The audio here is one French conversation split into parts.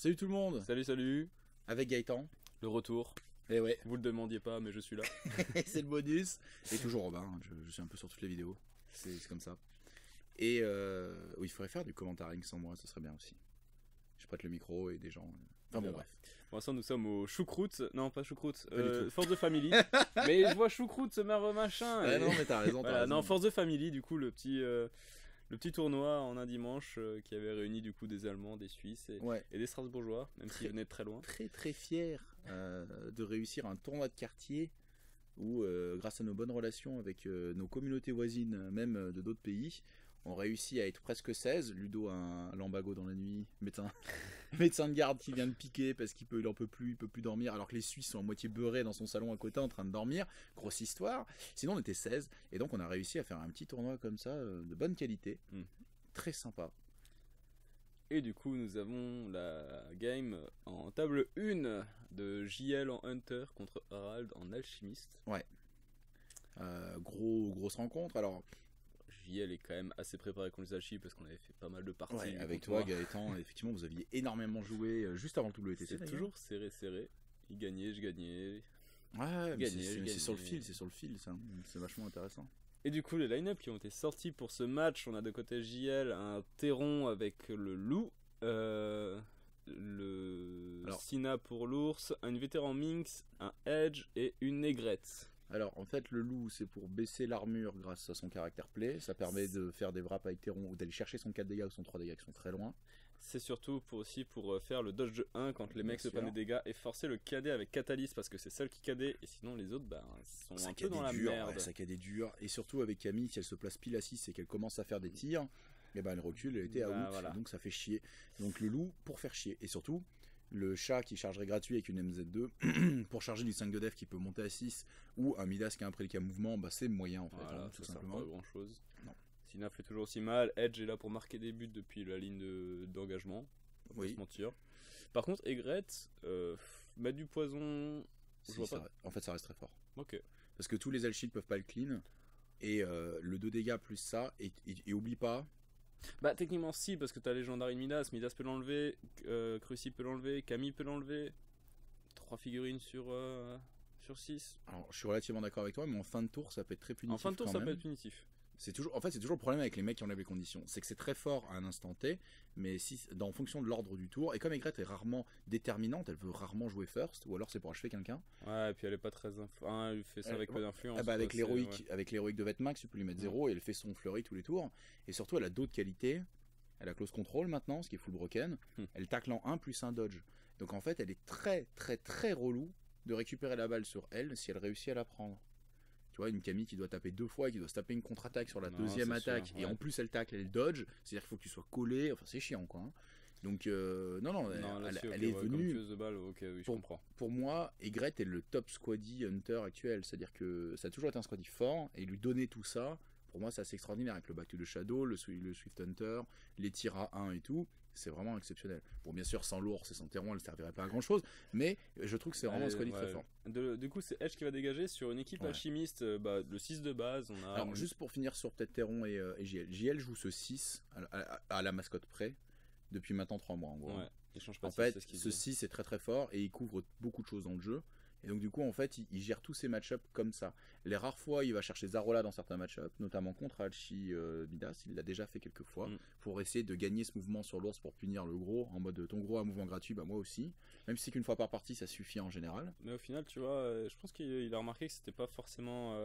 Salut tout le monde. Salut, Avec Gaëtan. le retour. Et ouais, Vous le demandiez pas, mais je suis là. c'est le bonus. Et toujours Robin, hein, je suis un peu sur toutes les vidéos. C'est comme ça. Et oui, il faudrait faire du commentaring sans moi, ce serait bien aussi. Je prête le micro et des gens. Enfin bon, bref. Pour l'instant, nous sommes au choucroute. Non, pas choucroute. Pas du tout. Force de Family. Mais je vois choucroute, ce machin. Ah et- non, mais t'as raison. Voilà, T'as raison. non, Force de Family, du coup, le petit tournoi en un dimanche qui avait réuni du coup des Allemands, des Suisses Ouais. et des Strasbourgeois, même s'ils venaient de très loin. Très très fier de réussir un tournoi de quartier où, grâce à nos bonnes relations avec nos communautés voisines, même de d'autres pays, on réussit à être presque 16. Ludo a un lambago dans la nuit, médecin de garde qui vient de piquer parce il en peut plus, il peut plus dormir, alors que les Suisses sont à moitié beurrés dans son salon à côté en train de dormir. Grosse histoire. Sinon on était 16 et donc on a réussi à faire un petit tournoi comme ça, de bonne qualité, très sympa. Et du coup, nous avons la game en table 1 de JL en Hunter contre Harald en Alchimiste. Grosse rencontre. Alors JL est quand même assez préparé contre les Alchis parce qu'on avait fait pas mal de parties. ouais, avec contre toi moi. Gaëtan, effectivement vous aviez énormément joué juste avant le WTC. C'est d'ailleurs. toujours serré. Il gagnait, je gagnais. Ouais, mais Gagné, c'est sur le gagné. fil, ça. C'est vachement intéressant. Et du coup, les line-up qui ont été sortis pour ce match, on a de côté JL un Terron avec le loup, le Alors- Sina pour l'ours, un vétéran Minx, un Edge et une Négrette. Alors en fait le loup c'est pour baisser l'armure grâce à son caractère play, ça permet de faire des wraps avec Terron ou d'aller chercher son 4 dégâts ou son 3 dégâts qui sont très loin. C'est surtout pour faire le dodge de 1 quand les Bien mecs se sûr. prennent des dégâts et forcer le KD avec Catalyst parce que c'est seul qui KD et sinon les autres sont Ça un peu dans la dur, merde. ouais, ça KD dur, et surtout avec Camille si elle se place pile à 6 et qu'elle commence à faire des tirs, et ben elle recule, elle était à Bah, out, voilà. donc ça fait chier. Donc le loup pour faire chier, et surtout le chat qui chargerait gratuit avec une MZ2 pour charger du 5 de def qui peut monter à 6 ou un Midas qui a un prédicat mouvement, bah c'est moyen en fait, Voilà, hein, ça tout sert simplement. pas à grand chose. Non. Sina fait toujours aussi mal. Edge est là pour marquer des buts depuis la ligne d'engagement. On va Oui. se mentir. Par contre, Aigrette, mettre du poison. Je Si, vois pas. en fait ça reste très fort. Ok. Parce que tous les alchites peuvent pas le clean. Et le 2 dégâts plus ça, et oublie pas, Bah, techniquement, si, parce que t'as Légendary Midas. Midas peut l'enlever. Cruci peut l'enlever. Camille peut l'enlever. 3 figurines sur 6. alors je suis relativement d'accord avec toi, mais en fin de tour ça peut être très punitif. En fin de tour, quand ça même. peut être punitif. C'est toujours, en fait, c'est toujours le problème avec les mecs qui enlèvent les conditions. C'est que c'est très fort à un instant T, mais si, en fonction de l'ordre du tour, et comme Aigrette est rarement déterminante, elle veut rarement jouer first, ou alors c'est pour achever quelqu'un. Ouais, et puis elle est pas très. Elle fait ça avec peu d'influence. Ah bah avec quoi, l'héroïque, ouais. avec l'héroïque de Vetmax, tu peux lui mettre 0 et elle fait son flurry tous les tours. Et surtout, elle a d'autres qualités. Elle a close control maintenant, ce qui est full broken. Elle tacle en 1 plus un dodge. Donc en fait, elle est très très très relou de récupérer la balle sur elle si elle réussit à la prendre. Tu vois, une Camille qui doit taper 2 fois, qui doit se taper une contre-attaque sur la Non, deuxième c'est attaque, sûr, et ouais. en plus elle tacle, elle dodge, c'est-à-dire qu'il faut que tu sois collé, enfin c'est chiant quoi. Hein. Donc non, Non, là-dessus, elle ok, est ouais, comme venue, tueuse de balle, ok, oui, je comprends. pour moi, Aigrette est le top squaddy hunter actuel, c'est-à-dire que ça a toujours été un squaddy fort, et lui donner tout ça, pour moi c'est assez extraordinaire, avec le Back to the Shadow, le Swift Hunter, les tirs à 1 et tout, c'est vraiment exceptionnel. Bon, bien sûr, sans l'ours et sans Terron, elle ne servirait pas à grand-chose, mais je trouve que c'est vraiment un squaddy très fort. Du coup, c'est Edge qui va dégager sur une équipe Ouais. alchimiste, le 6 de base. On a Alors, juste pour finir sur peut-être Terron et JL. JL joue ce 6 à la mascotte près depuis maintenant 3 mois en gros. Ouais, il change pas En de six, fait, c'est ce qu'il ce dit. 6 est très très fort et il couvre beaucoup de choses dans le jeu. Et donc du coup, en fait, il gère tous ses match-ups comme ça. Les rares fois, il va chercher Zarola dans certains match-ups, notamment contre Alchi Midas. Il l'a déjà fait quelques fois pour essayer de gagner ce mouvement sur l'ours pour punir le gros, en mode ton gros a un mouvement gratuit, bah moi aussi. Même si qu'une fois par partie, ça suffit en général. Mais au final, tu vois, je pense qu'il a remarqué que c'était pas forcément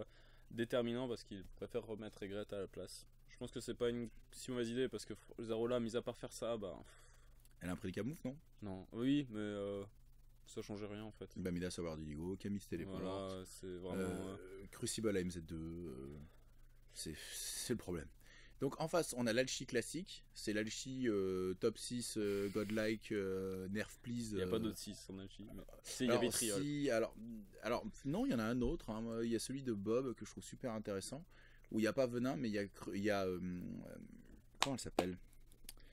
déterminant parce qu'il préfère remettre Aigrette à la place. Je pense que c'est pas une si mauvaise idée parce que Zarola, mis à part faire ça, Elle a un prédicat move, non? non. Oui, mais ça changeait rien en fait. Bah Midas avoir du Ligo, Camille se téléporte. Voilà, c'est vraiment. Crucible à MZ2, c'est le problème. Donc en face, on a l'Alchi classique, c'est l'Alchi top 6 Godlike Nerf Please. Il n'y a pas d'autres 6 en Alchi. Mais... Si, il y Alors, avait Triol. alors, non, il y en a un autre. Hein. Il y a celui de Bob que je trouve super intéressant, où il n'y a pas Venin, mais il y a comment elle s'appelle?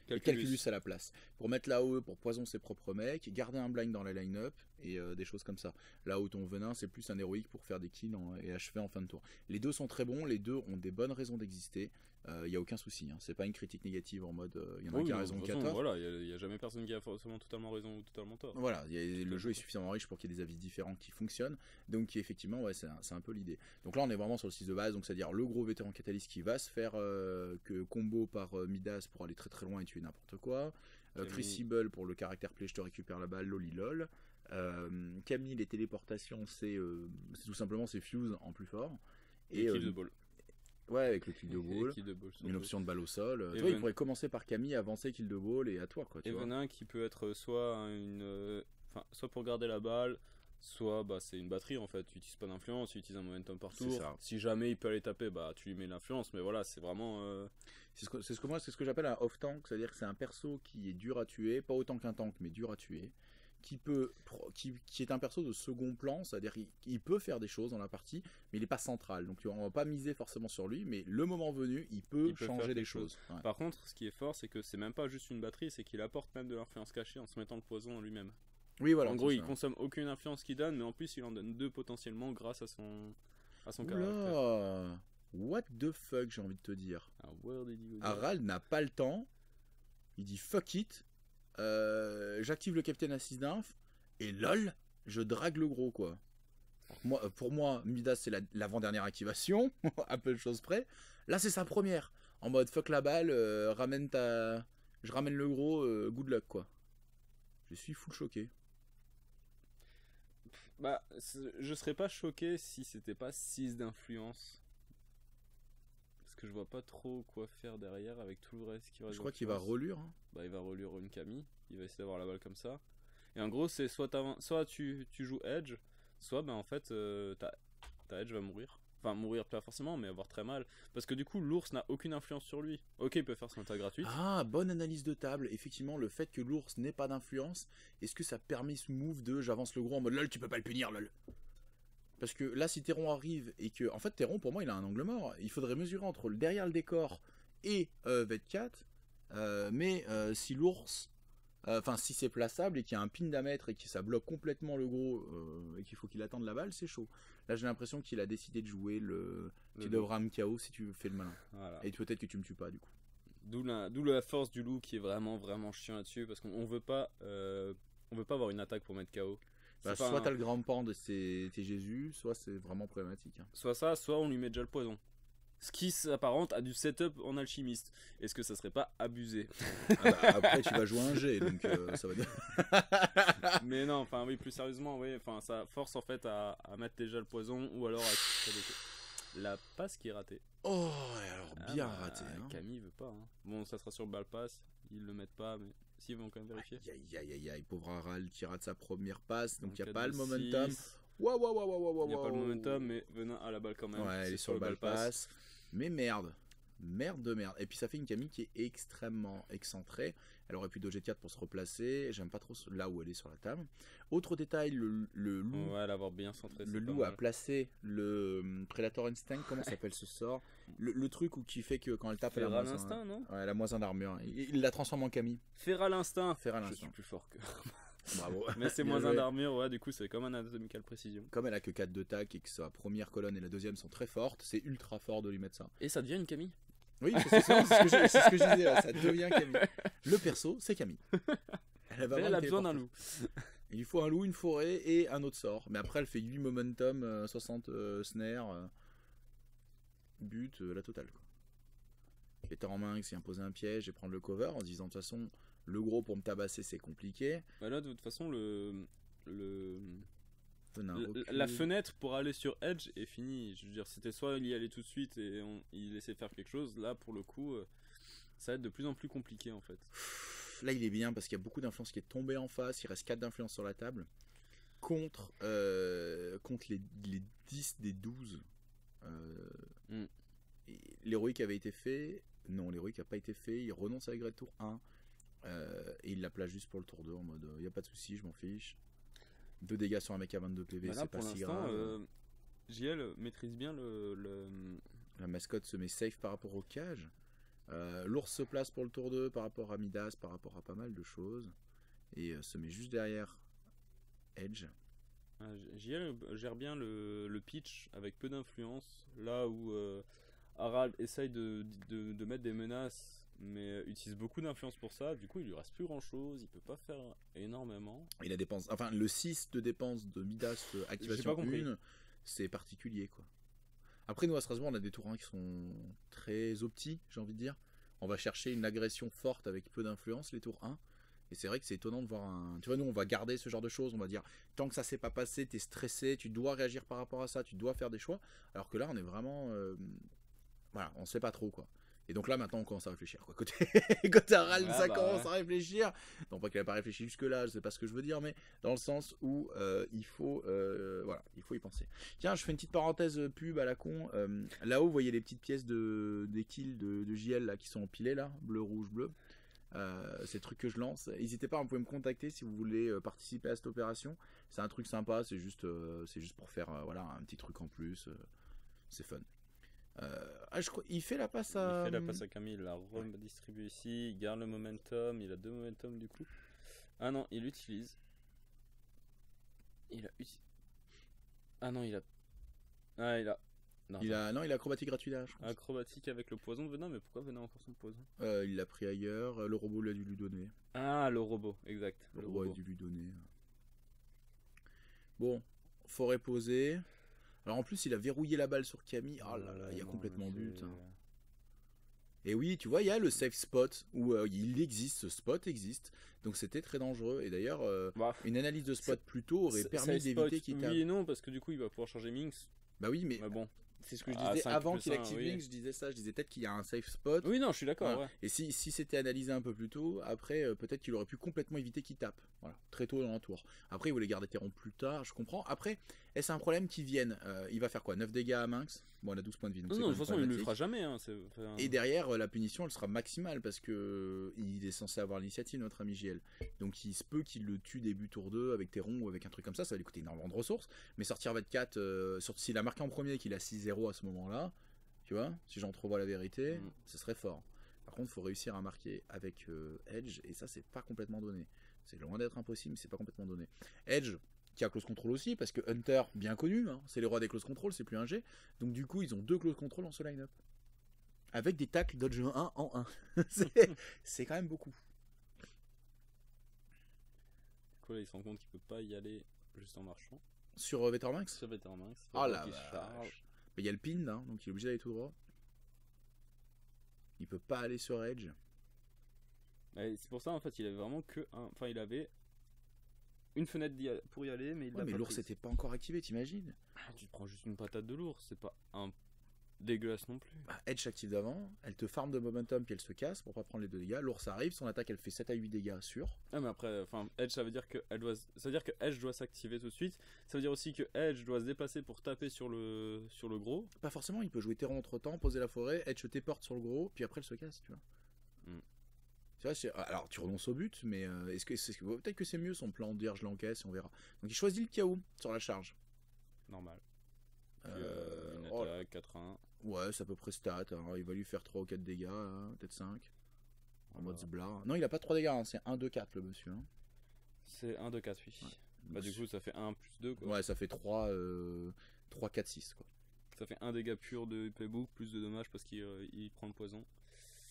Calculus à la place. Pour mettre l'AOE, pour poison ses propres mecs, garder un blind dans la line-up, et des choses comme ça. Là où ton venin, c'est plus un héroïque pour faire des kills et achever en fin de tour. Les deux sont très bons, les deux ont des bonnes raisons d'exister. il n'y a aucun souci. Hein. C'est pas une critique négative en mode il y en a Oui, qui a de raison, toute qui a façon, tort. voilà, il y a jamais personne qui a forcément totalement raison ou totalement tort. Voilà, le jeu est suffisamment riche pour qu'il y ait des avis différents qui fonctionnent. Donc effectivement, ouais, c'est un peu l'idée. Donc là, on est vraiment sur le 6 de base, donc c'est-à-dire le gros vétéran Catalyst qui va se faire que combo par Midas pour aller très très loin et tuer n'importe quoi. Crucible pour le caractère play, je te récupère la balle, lolilol. Camille, les téléportations, c'est tout simplement c'est Fuse en plus fort. Et kill de ball. Ouais, avec le kill de ball, une surtout. option de balle au sol. Et Toi, il pourrait commencer par Camille, avancer kill de ball et à toi, quoi. Tu et vois. Venin qui peut être soit soit pour garder la balle, soit c'est une batterie en fait. Tu utilises pas d'influence, tu utilises un momentum par tour. Si jamais il peut aller taper, tu lui mets l'influence. Mais voilà, c'est vraiment. C'est ce que j'appelle un off-tank, c'est-à-dire que c'est un perso qui est dur à tuer, pas autant qu'un tank, mais dur à tuer. Qui est un perso de second plan, c'est-à-dire qu'il peut faire des choses dans la partie, mais il n'est pas central. Donc on va pas miser forcément sur lui, mais le moment venu, il peut changer des choses. Ouais. Par contre, ce qui est fort, c'est que c'est même pas juste une batterie, c'est qu'il apporte même de l'influence cachée en se mettant le poison en lui-même. Oui, voilà. En gros, il consomme aucune influence qu'il donne, mais en plus, il en donne 2 potentiellement grâce à son caractère. What the fuck, j'ai envie de te dire. Harald Harald n'a pas le temps. Il dit fuck it. J'active le Capitaine Assist d'inf et lol, je drague le gros quoi. Pour moi, Midas c'est l'avant-dernière activation, à peu de choses près. Là c'est sa première. En mode fuck la balle, je ramène le gros, good luck quoi. Je suis full choqué. Je serais pas choqué si c'était pas 6 d'influence. Parce que je vois pas trop quoi faire derrière avec tout le reste qui va. Je crois qu'il va relure. Hein. Il va relure une Camille. Il va essayer d'avoir la balle comme ça. Et en gros, c'est soit tu joues Edge, soit en fait ta Edge va mourir. Enfin, mourir pas forcément, mais avoir très mal. Parce que du coup, l'ours n'a aucune influence sur lui. Ok, il peut faire son attaque gratuite. Ah, bonne analyse de table. Effectivement, le fait que l'ours n'ait pas d'influence, est-ce que ça permet ce move de j'avance le gros en mode lol, tu peux pas le punir, lol. Parce que là, si Théron arrive et que. En fait, Théron, pour moi, il a un angle mort. Il faudrait mesurer entre derrière le décor et Vetcat. Mais si l'ours. Enfin, si c'est plaçable et qu'il y a un pin d'à mettre et que ça bloque complètement le gros et qu'il faut qu'il attende la balle, c'est chaud. Là, j'ai l'impression qu'il a décidé de jouer tu devras me KO si tu fais le malin. Voilà. Et peut-être que tu me tues pas, du coup. D'où la force du loup qui est vraiment, vraiment chiant là-dessus. Parce qu'on veut pas avoir une attaque pour mettre KO. Soit t'as le grand pan de t'es Jésus, soit c'est vraiment problématique. Hein. Soit ça, soit on lui met déjà le poison. Ce qui s'apparente à du setup en alchimiste. Est-ce que ça serait pas abusé? Après tu vas jouer un G, donc ça va dire. Mais non, enfin oui, plus sérieusement, oui, enfin ça force en fait à mettre déjà le poison ou alors à la passe qui est ratée. Oh, alors bien raté. Hein. Camille veut pas. Hein. Bon, ça sera sur le ball pass, ils le mettent pas, mais s'ils vont quand même vérifier. Aïe, pauvre Harald qui rate sa première passe, donc il n'y a pas le momentum. Il n'y a pas le momentum, mais Venin a la balle quand même. Ouais, elle est sur le ball pass. Mais merde. Et puis ça fait une Camille qui est extrêmement excentrée. Elle aurait pu doger 4 pour se replacer. J'aime pas trop là où elle est sur la table. Autre détail, le loup. Ouais, l'avoir bien centré. Le loup a placé le Predator Instinct. Comment s'appelle ce sort? Le truc qui fait que quand elle tape, Feral Instinct, non? Ouais, elle a moins 1 d'armure. Il la transforme en Camille. Feral Instinct. Je suis plus fort que. Bravo. Mais c'est moins 1 d'armure, ouais, du coup c'est comme un Anatomical Precision. Comme elle a que 4 de tac et que sa première colonne et la deuxième sont très fortes, c'est ultra fort de lui mettre ça. Et ça devient une Camille. Oui, c'est ce que je disais, là, ça devient Camille. Le perso, c'est Camille. Elle a besoin d'un loup. Il lui faut un loup, une forêt et un autre sort. Mais après, elle fait 8 momentum, 60 snare, but, la totale. Quoi. Étant en main, c'est imposer un piège et prendre le cover en se disant de toute façon. Le gros pour me tabasser c'est compliqué. Là de toute façon la fenêtre pour aller sur Edge est finie. Je veux dire c'était soit il y allait tout de suite et il laissait faire quelque chose. Là pour le coup ça va être de plus en plus compliqué en fait. Là il est bien parce qu'il y a beaucoup d'influence qui est tombée en face. Il reste 4 d'influence sur la table. Contre les 10 des 12 l'héroïque avait été fait. Non l'héroïque n'a pas été fait. Il renonce à la grade tour 1. Et il la place juste pour le tour 2 en mode y a pas de souci, je m'en fiche. 2 dégâts sur un mec à 22 PV, c'est pas si grave. JL maîtrise bien la mascotte se met safe par rapport au cage. L'ours se place pour le tour 2 par rapport à Midas, par rapport à pas mal de choses. Et se met juste derrière Edge. JL gère bien le pitch avec peu d'influence. Là où Harald essaye de mettre des menaces, mais utilise beaucoup d'influence pour ça. Du coup, il lui reste plus grand chose. Il peut pas faire énormément. Et la dépense, enfin le 6 de dépense de Midas J'ai activation pas compris. 1, c'est particulier quoi. Après nous à Strasbourg on a des tours 1 qui sont très opti, j'ai envie de dire. On va chercher une agression forte avec peu d'influence les tours 1. Et c'est vrai que c'est étonnant de voir un... Tu vois, nous, on va garder ce genre de choses. On va dire, tant que ça s'est pas passé, t'es stressé, tu dois réagir par rapport à ça, tu dois faire des choix. Alors que là, on est vraiment... Voilà, on sait pas trop, quoi. Et donc là, maintenant, on commence à réfléchir, quoi. Côté Harald, Ah ça bah commence ouais. à réfléchir. Non pas qu'il a pas réfléchi jusque-là, je sais pas ce que je veux dire, mais dans le sens où il faut... voilà, il faut y penser. Tiens, je fais une petite parenthèse pub à la con. Là-haut, vous voyez les petites pièces des kills de JL, là, qui sont empilées, là. Bleu, rouge, bleu. C'est le truc que je lance. N'hésitez pas, vous pouvez me contacter si vous voulez participer à cette opération. C'est un truc sympa, c'est juste pour faire voilà, un petit truc en plus. C'est fun. Je crois, il fait la passe Il à. fait la passe à Camille, il la redistribue ici, il garde le momentum, il a 2 momentum du coup. Ah non, il utilise. Il a uti- Ah non, il a. Ah, il a. Non, Non, il a acrobatique gratuit là, je pense. acrobatique avec le poison de venin, mais pourquoi venin encore son poison? Il l'a pris ailleurs. Le robot l'a dû lui donner. Ah, le robot, exact. Le Le robot a robot. dû lui donner. Bon, forêt posée. Alors en plus, il a verrouillé la balle sur Camille. Oh là là, il y a Non, complètement mais but. Hein. Et oui, tu vois, il y a le safe spot où il existe, ce spot existe. Donc c'était très dangereux. Et d'ailleurs, Bah, une analyse de spot plus tôt aurait permis safe spot, d'éviter qu'il tape. oui et non, parce que du coup, il va pouvoir changer Minx. Bah oui, mais Mais bon, c'est ce que je à disais 5 avant plus qu'il 1, active oui. Link. Je disais ça. Je disais peut-être qu'il y a un safe spot. Oui, non, je suis d'accord, Voilà. ouais. Et si c'était analysé un peu plus tôt, après, peut-être qu'il aurait pu complètement éviter qu'il tape. Voilà, très tôt dans un tour. Après, il voulait garder Terron plus tard, je comprends. Après, est-ce un problème qu'il vienne Il va faire quoi 9 dégâts à Minx. Bon, on a 12 points de vie. Donc Non, c'est non, quand de toute même façon, il ne le problématique. fera jamais. Hein, Et derrière, la punition, elle sera maximale parce que il est censé avoir l'initiative, notre ami JL. Donc il se peut qu'il le tue début tour 2 avec Terron ou avec un truc comme ça va lui coûter énormément de ressources. Mais sortir 24, surtout s'il a marqué en premier et qu'il a 6-0 à ce moment-là, tu vois, si j'entrevois la vérité, ce serait fort. Par contre, il faut réussir à marquer avec Edge, et ça, c'est pas complètement donné. C'est loin d'être impossible, mais c'est pas complètement donné. Edge, qui a close control aussi, parce que Hunter, bien connu, hein, c'est les rois des close control, c'est plus un G. Donc du coup, ils ont 2 close control dans ce line-up. Avec des tacles dodge 1 en 1. C'est quand même beaucoup. Du coup, là, il se rend compte qu'il peut pas y aller juste en marchant. Sur Vetermax. Sur Bettermax. Oh la qui se charge. vache. Mais il y a le pin, hein, donc il est obligé d'aller tout droit. Il peut pas aller sur Edge. Et c'est pour ça, en fait, il avait vraiment que un. Enfin, il avait une fenêtre pour y aller, mais il Ouais, l'a mais pas l'ours prise. n'était pas encore activé, t'imagines? Ah, tu te prends juste une patate de l'ours, c'est pas un dégueulasse non plus. Bah, Edge s'active d'avant, elle te farme de momentum puis elle se casse pour pas prendre les 2 dégâts. L'ours arrive, son attaque elle fait 7 à 8 dégâts sûr. Ah, mais après, enfin, Edge, ça veut dire que Edge doit s'activer tout de suite. Ça veut dire aussi que Edge doit se déplacer pour taper sur le gros. Pas forcément, il peut jouer Terron entre temps, poser la forêt, Edge te téléporte sur le gros, puis après elle se casse, tu vois. Tu vois, alors tu renonces au but, mais peut-être que c'est mieux son plan de dire je l'encaisse et on verra. Donc il choisit le KO sur la charge. Normal. Puis, une Oh, attaque 4-1. ouais, c'est à peu près stat. Hein. Il va lui faire 3 ou 4 dégâts, hein, peut-être 5. En mode Voilà. zblar. Non, il a pas 3 dégâts, hein, c'est 1, 2, 4 le monsieur. Hein. C'est 1, 2, 4, oui. Ouais. Bah, du coup, ça fait 1 plus 2, quoi. Ouais, ça fait 3, 4, 6 quoi. Ça fait un dégât pur de playbook, plus de dommages parce qu'il il prend le poison.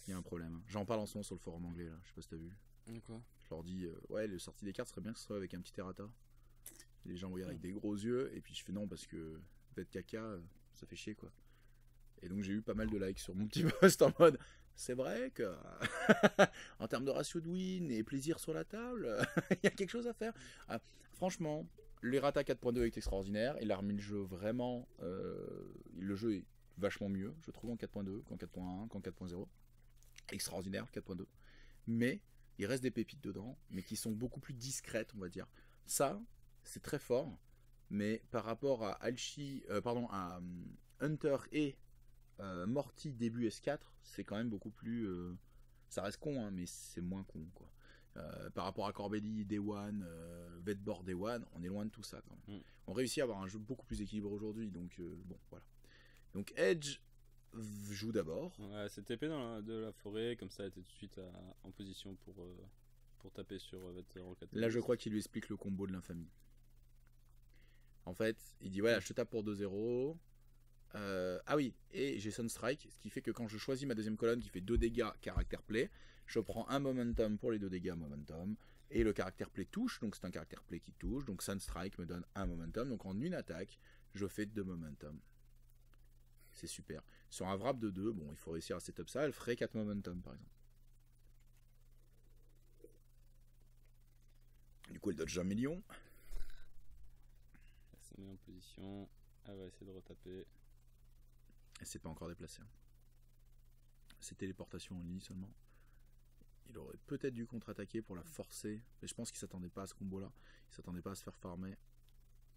Il y a un problème. Hein. J'en parle en ce moment sur le forum anglais là, je sais pas si t'as vu. Quoi? Je leur dis, ouais, le sortie des cartes serait bien que ce soit avec un petit errata. Les gens regardent avec des gros yeux, et puis je fais non parce que être caca, ça fait chier quoi. Et donc j'ai eu pas mal de likes sur mon petit post en mode, c'est vrai que en termes de ratio de win et plaisir sur la table, il y a quelque chose à faire. Ah, franchement, l'errata 4.2 est extraordinaire, il a remis le jeu vraiment, le jeu est vachement mieux, je trouve, en 4.2 qu'en 4.1, qu'en 4.0. Extraordinaire, 4.2. Mais il reste des pépites dedans, mais qui sont beaucoup plus discrètes, on va dire. Ça, c'est très fort, mais par rapport à à Hunter et Morty début S4, c'est quand même beaucoup plus. Ça reste con, hein, mais c'est moins con, quoi. Par rapport à Corbelli, Day One, Vedbor Day One, on est loin de tout ça quand même. On réussit à avoir un jeu beaucoup plus équilibré aujourd'hui, donc bon, voilà. Donc Edge joue d'abord. Ouais, cette épée de la forêt, comme ça, elle était tout de suite en position pour taper sur Rocket. Là, je crois qu'il lui explique le combo de l'infamie. En fait, il dit voilà, je te tape pour 2-0. Ah oui, et j'ai Sunstrike, ce qui fait que quand je choisis ma deuxième colonne qui fait 2 dégâts caractère play, je prends un momentum pour les 2 dégâts momentum, et le caractère play touche, donc c'est un caractère play qui touche, donc Sunstrike me donne un momentum, donc en une attaque, je fais 2 momentum. C'est super. Sur un wrap de 2, bon, il faut réussir à setup ça, elle ferait 4 momentum par exemple. Du coup, elle dodge 1 million. Elle se met en position, elle va essayer de retaper. Elle s'est pas encore déplacée. C'est téléportation en ligne seulement. Il aurait peut-être dû contre-attaquer pour la forcer, mais je pense qu'il s'attendait pas à ce combo-là. Il s'attendait pas à se faire farmer.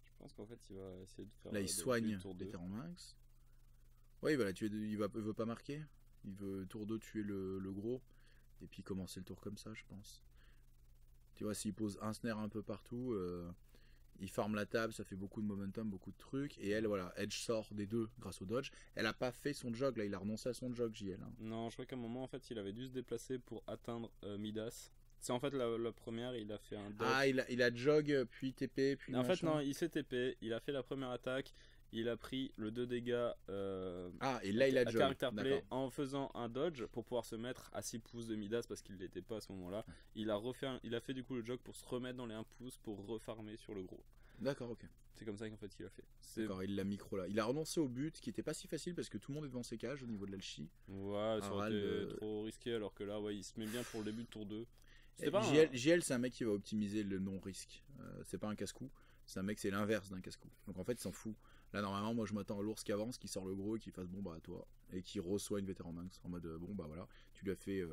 Je pense qu'en fait, il va essayer de faire. Là, il soigne Vétéran Max. Ouais, il va la tuer. Il veut pas marquer. Il veut tour 2 tuer le gros. Et puis commencer le tour comme ça, je pense. Tu vois, s'il pose un snare un peu partout, il farme la table, ça fait beaucoup de momentum, beaucoup de trucs. Et elle, voilà, Edge sort des deux grâce au dodge. Elle a pas fait son jog, là, il a renoncé à son jog, JL. Hein. Non, je crois qu'à un moment, en fait, il avait dû se déplacer pour atteindre Midas. C'est en fait la première, il a fait un dodge. Ah, il a jog, puis TP, puis. En fait, non, il s'est TP, il a fait la première attaque. Il a pris le 2 dégâts et là il a jog. Character play en faisant un dodge pour pouvoir se mettre à 6 pouces de Midas parce qu'il l'était pas à ce moment-là. Il a fait du coup le jog pour se remettre dans les 1 pouce pour refarmer sur le gros. D'accord, ok. C'est comme ça qu'en fait il a fait. D'accord, il l'a micro là. Il a renoncé au but qui était pas si facile parce que tout le monde est devant ses cages au niveau de l'alchie. Ouais, ça aurait été trop risqué alors que là, ouais, il se met bien pour le début de tour 2. JL, c'est un mec qui va optimiser le non-risque. C'est pas un casse-cou. C'est un mec, c'est l'inverse d'un casse-cou. Donc en fait, il s'en fout. Là, normalement, moi je m'attends à l'ours qui avance, qui sort le gros et qui fasse bon bah à toi. Et qui reçoit une vétéran max en mode bon bah voilà. Tu lui as fait.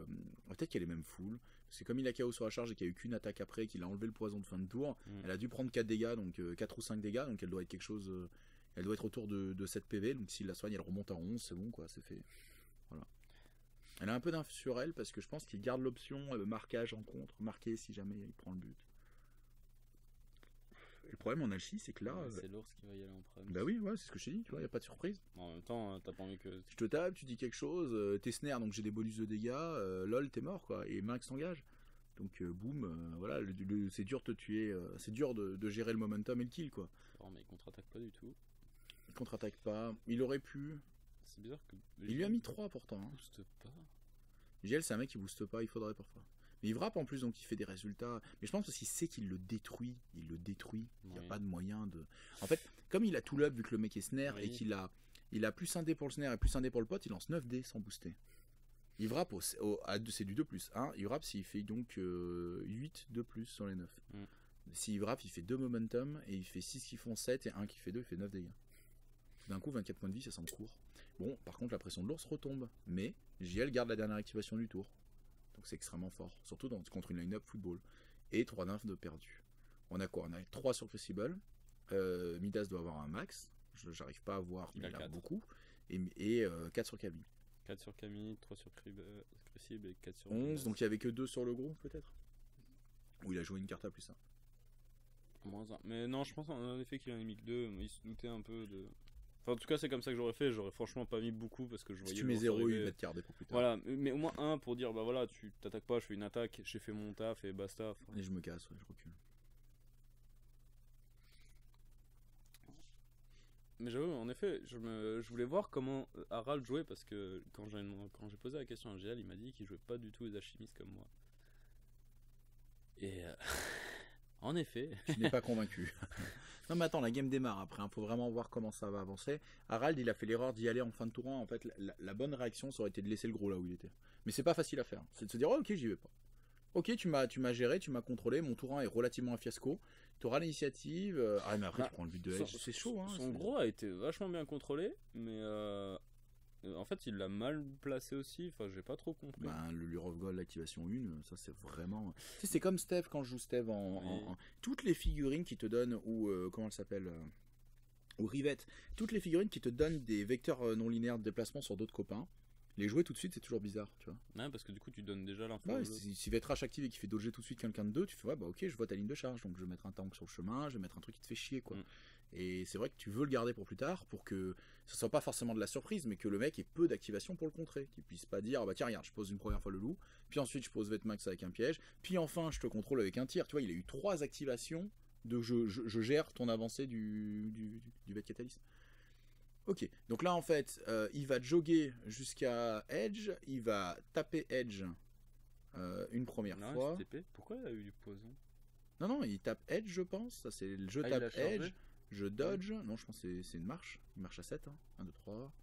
Peut-être qu'elle est même full. Parce que comme il a KO sur la charge et qu'il n'y a eu qu'une attaque après, qu'il a enlevé le poison de fin de tour, elle a dû prendre 4 dégâts, donc 4 ou 5 dégâts. Donc elle doit être quelque chose. Elle doit être autour de 7 PV. Donc s'il la soigne, elle remonte à 11, c'est bon quoi, c'est fait. Voilà. Elle a un peu d'influence sur elle parce que je pense qu'il garde l'option marquage en contre, marquer si jamais il prend le but. Et le problème en alchie, c'est que là. C'est l'ours qui va y aller en premier. Bah oui, ouais, c'est ce que je t'ai dit, tu vois, y a pas de surprise. En même temps, t'as pas envie que. Je te tape, tu dis quelque chose, t'es snare, donc j'ai des bonus de dégâts, lol, t'es mort quoi, et Max s'engage. Donc boum, voilà, c'est dur de te tuer, c'est dur de gérer le momentum et le kill quoi. Non, mais il contre-attaque pas du tout. Il contre-attaque pas, il aurait pu. C'est bizarre que. Il lui a mis 3 pourtant. Hein. Booste pas. GL, c'est un mec qui booste pas, il faudrait parfois. Mais il frappe en plus, donc il fait des résultats. Mais je pense parce qu'il sait qu'il le détruit. Il le détruit. Il n'y a pas de moyen de. En fait, comme il a tout l'up vu que le mec est snare et qu'il a, plus un dé pour le snare et plus un dé pour le pote, il lance 9 dés sans booster. Il frappe c'est du 2+1. Il frappe s'il fait donc 8 2+ sur les 9. S'il frappe, il fait 2 momentum et il fait 6 qui font 7 et 1 qui fait 2, il fait 9 dégâts. D'un coup, 24 points de vie, ça semble court. Bon, par contre, la pression de l'ours retombe. Mais JL garde la dernière activation du tour. Donc c'est extrêmement fort, surtout contre une line-up football. Et 3 nymphes de perdu. On a quoi? On a 3 sur Crucible. Midas doit avoir un max. J'arrive pas à voir, mais il a beaucoup. Et 4 sur Camille. 4 sur Camille, 3 sur Crucible et 4 sur 11, Midas. donc il y avait que 2 sur le gros peut-être. Ou il a joué une carte à plus 1. Moins 1. Mais non, je pense en effet qu'il en a mis que 2. Il se doutait un peu de. Enfin, en tout cas, c'est comme ça que j'aurais fait. J'aurais franchement pas mis beaucoup parce que je voyais. Si tu mets 0, il va te garder pour plus tard. Voilà, mais au moins 1 pour dire bah voilà, tu t'attaques pas, je fais une attaque, j'ai fait mon taf et basta. Et je me casse, ouais, je recule. Mais j'avoue, en effet, je voulais voir comment Harald jouait parce que quand j'ai posé la question à GL, il m'a dit qu'il jouait pas du tout les alchimistes comme moi. Et en effet. Je n'ai pas convaincu. Non mais attends, la game démarre après, faut vraiment voir comment ça va avancer. Harald, il a fait l'erreur d'y aller en fin de tour 1. En fait, la bonne réaction, ça aurait été de laisser le gros là où il était. Mais c'est pas facile à faire. C'est de se dire, oh, ok, j'y vais pas. Ok, tu m'as géré, tu m'as contrôlé, mon tour 1 est relativement un fiasco. Tu auras l'initiative. Ah mais après, tu prends le but de Edge. C'est chaud, hein. Son gros a été vachement bien contrôlé, mais en fait, il l'a mal placé aussi. Enfin, j'ai pas trop compris. Ben, le Lure of Gold, l'activation 1, ça c'est vraiment. Tu sais, c'est comme Steve quand je joue Steve toutes les figurines qui te donnent, ou comment elle s'appelle ou Rivette, toutes les figurines qui te donnent des vecteurs non linéaires de déplacement sur d'autres copains. Les jouer tout de suite, c'est toujours bizarre, tu vois. Ouais, parce que du coup, tu donnes déjà l'info. Ouais, si Vetrash active et qui fait dodger tout de suite quelqu'un de 2, tu fais ouais, bah ok, je vois ta ligne de charge, donc je vais mettre un tank sur le chemin, je vais mettre un truc qui te fait chier, quoi. Et c'est vrai que tu veux le garder pour plus tard, pour que ce soit pas forcément de la surprise, mais que le mec ait peu d'activation pour le contrer. Qu'il puisse pas dire, ah bah tiens, regarde, je pose une première fois le loup, puis ensuite je pose Vetmax avec un piège, puis enfin je te contrôle avec un tir. Tu vois, il a eu 3 activations de je gère ton avancée du Vet Catalyst. Ok, donc là en fait, il va jogger jusqu'à Edge, il va taper Edge une première Non, fois. STP. Pourquoi il a eu du poison? Non, non, il tape Edge, je pense. Ça, c'est le je Ah, il a tape chargé? Edge, je dodge. Non, je pense que c'est une marche. Il marche à 7, hein. 1, 2, 3.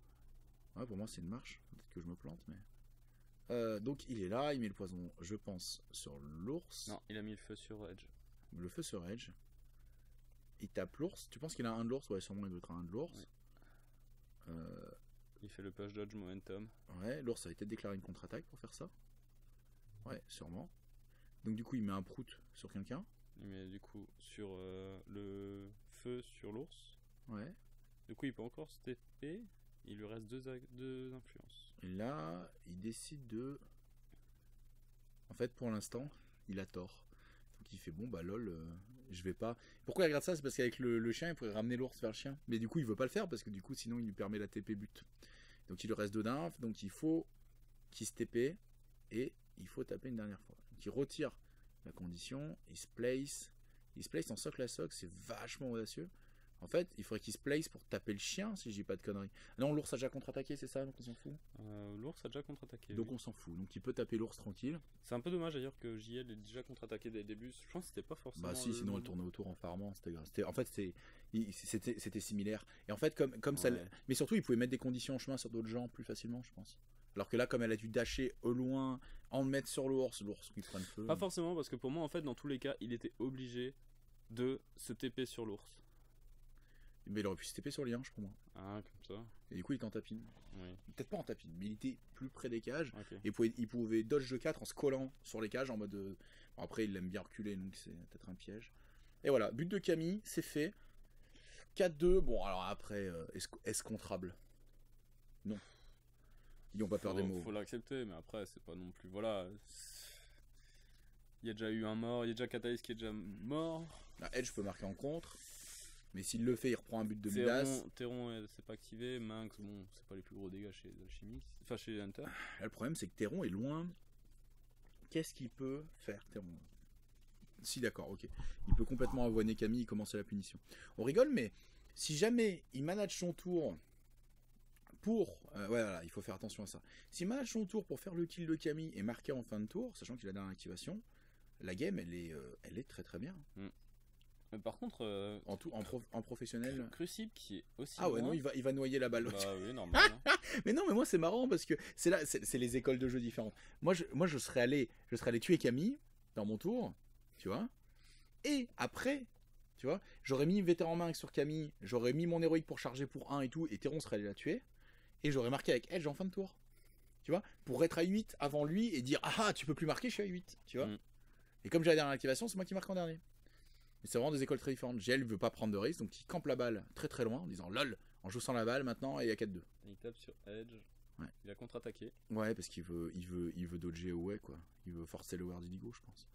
Ouais, pour moi, c'est une marche. Peut-être que je me plante, mais. Donc, il est là, il met le poison, je pense, sur l'ours. Non, il a mis le feu sur Edge. Le feu sur Edge. Il tape l'ours. Tu penses qu'il a un de l'ours? Ouais, sûrement, il doit être un de l'ours. Ouais. Il fait le push dodge momentum. Ouais, l'ours avait peut-être déclaré une contre-attaque pour faire ça. Ouais, sûrement. Donc, du coup, il met un prout sur quelqu'un. Il met du coup sur le feu sur l'ours. Ouais. Du coup, il peut encore se TP. Il lui reste deux influences. Et là, il décide de. En fait, pour l'instant, il a tort. Donc il fait bon, bah lol, je vais pas. Pourquoi il regarde ça? C'est parce qu'avec le chien, il pourrait ramener l'ours vers le chien. Mais du coup, il veut pas le faire parce que du coup, sinon, il lui permet la TP but. Donc il lui reste 2 d'inf. Donc il faut qu'il se TP. Et il faut taper une dernière fois. Donc il retire la condition. Il se place. Il se place en socle à socle. C'est vachement audacieux. En fait, il faudrait qu'il se place pour taper le chien, si je dis pas de conneries. Non, l'ours a déjà contre-attaqué, c'est ça, donc on s'en fout. L'ours a déjà contre-attaqué. Donc oui. on s'en fout. Donc il peut taper l'ours tranquille. C'est un peu dommage d'ailleurs que JL ait déjà contre-attaqué dès le début. Je pense que c'était pas forcément. Bah si, le sinon moment. elle tournait autour en farmant, c'était grave. En fait, c'était similaire. Et en fait, comme ça... Ouais. Mais surtout, il pouvait mettre des conditions en chemin sur d'autres gens plus facilement, je pense. Alors que là, comme elle a dû dasher au loin, en mettre sur l'ours qui prend le feu. Pas forcément, parce que pour moi, en fait, dans tous les cas, il était obligé de se TP sur l'ours. Mais il aurait pu se taper sur les hanches pour moi. Ah, comme ça. Et du coup, il était en tapine. Oui. Peut-être pas en tapine, mais il était plus près des cages. Ok. Et il pouvait dodge de 4 en se collant sur les cages en mode. Bon, après, il aime bien reculer, donc c'est peut-être un piège. Et voilà, but de Camille, c'est fait. 4-2. Bon, alors après, est-ce contrable? Non. Ils n'ont pas peur des mots. Faut l'accepter, mais après, c'est pas non plus. Voilà. Il y a déjà eu un mort, il y a déjà Catalyst qui est déjà mort. Là, Edge peut marquer en contre. Mais s'il le fait, il reprend un but de Midas. Théron, c'est pas activé. Minx, bon, c'est pas les plus gros dégâts chez Alchimix. Enfin, chez Hunter. Là, le problème, c'est que Théron est loin. Qu'est-ce qu'il peut faire, Théron? Si, d'accord, ok. Il peut complètement avoiner Camille et commencer la punition. On rigole, mais si jamais il manage son tour pour... ouais, voilà, il faut faire attention à ça. S'il manage son tour pour faire le kill de Camille et marquer en fin de tour, sachant qu'il a dernière activation, la game, elle est très très bien. Mais par contre, En professionnel... Crucible qui est aussi. Ah ouais, loin. non, il va noyer la balle. Bah oui, normal. Hein. Mais non, mais moi c'est marrant parce que c'est les écoles de jeu différentes. Moi je serais allé tuer Camille dans mon tour, tu vois. Et après, tu vois, j'aurais mis vétéran main sur Camille, j'aurais mis mon héroïque pour charger pour 1 et tout, et Théron serait allé la tuer. Et j'aurais marqué avec Edge en fin de tour. Tu vois, pour être à 8 avant lui et dire ah tu peux plus marquer, je suis à 8, tu vois. Et comme j'ai la dernière activation, c'est moi qui marque en dernier. Mais c'est vraiment des écoles très différentes. GL veut pas prendre de risque, donc il campe la balle très très loin en disant lol, en jouant la balle maintenant et il y a 4-2. Il tape sur Edge. Ouais. Il a contre-attaqué. Ouais, parce qu'il veut dodger away quoi. Il veut forcer le Weird Indigo, je pense.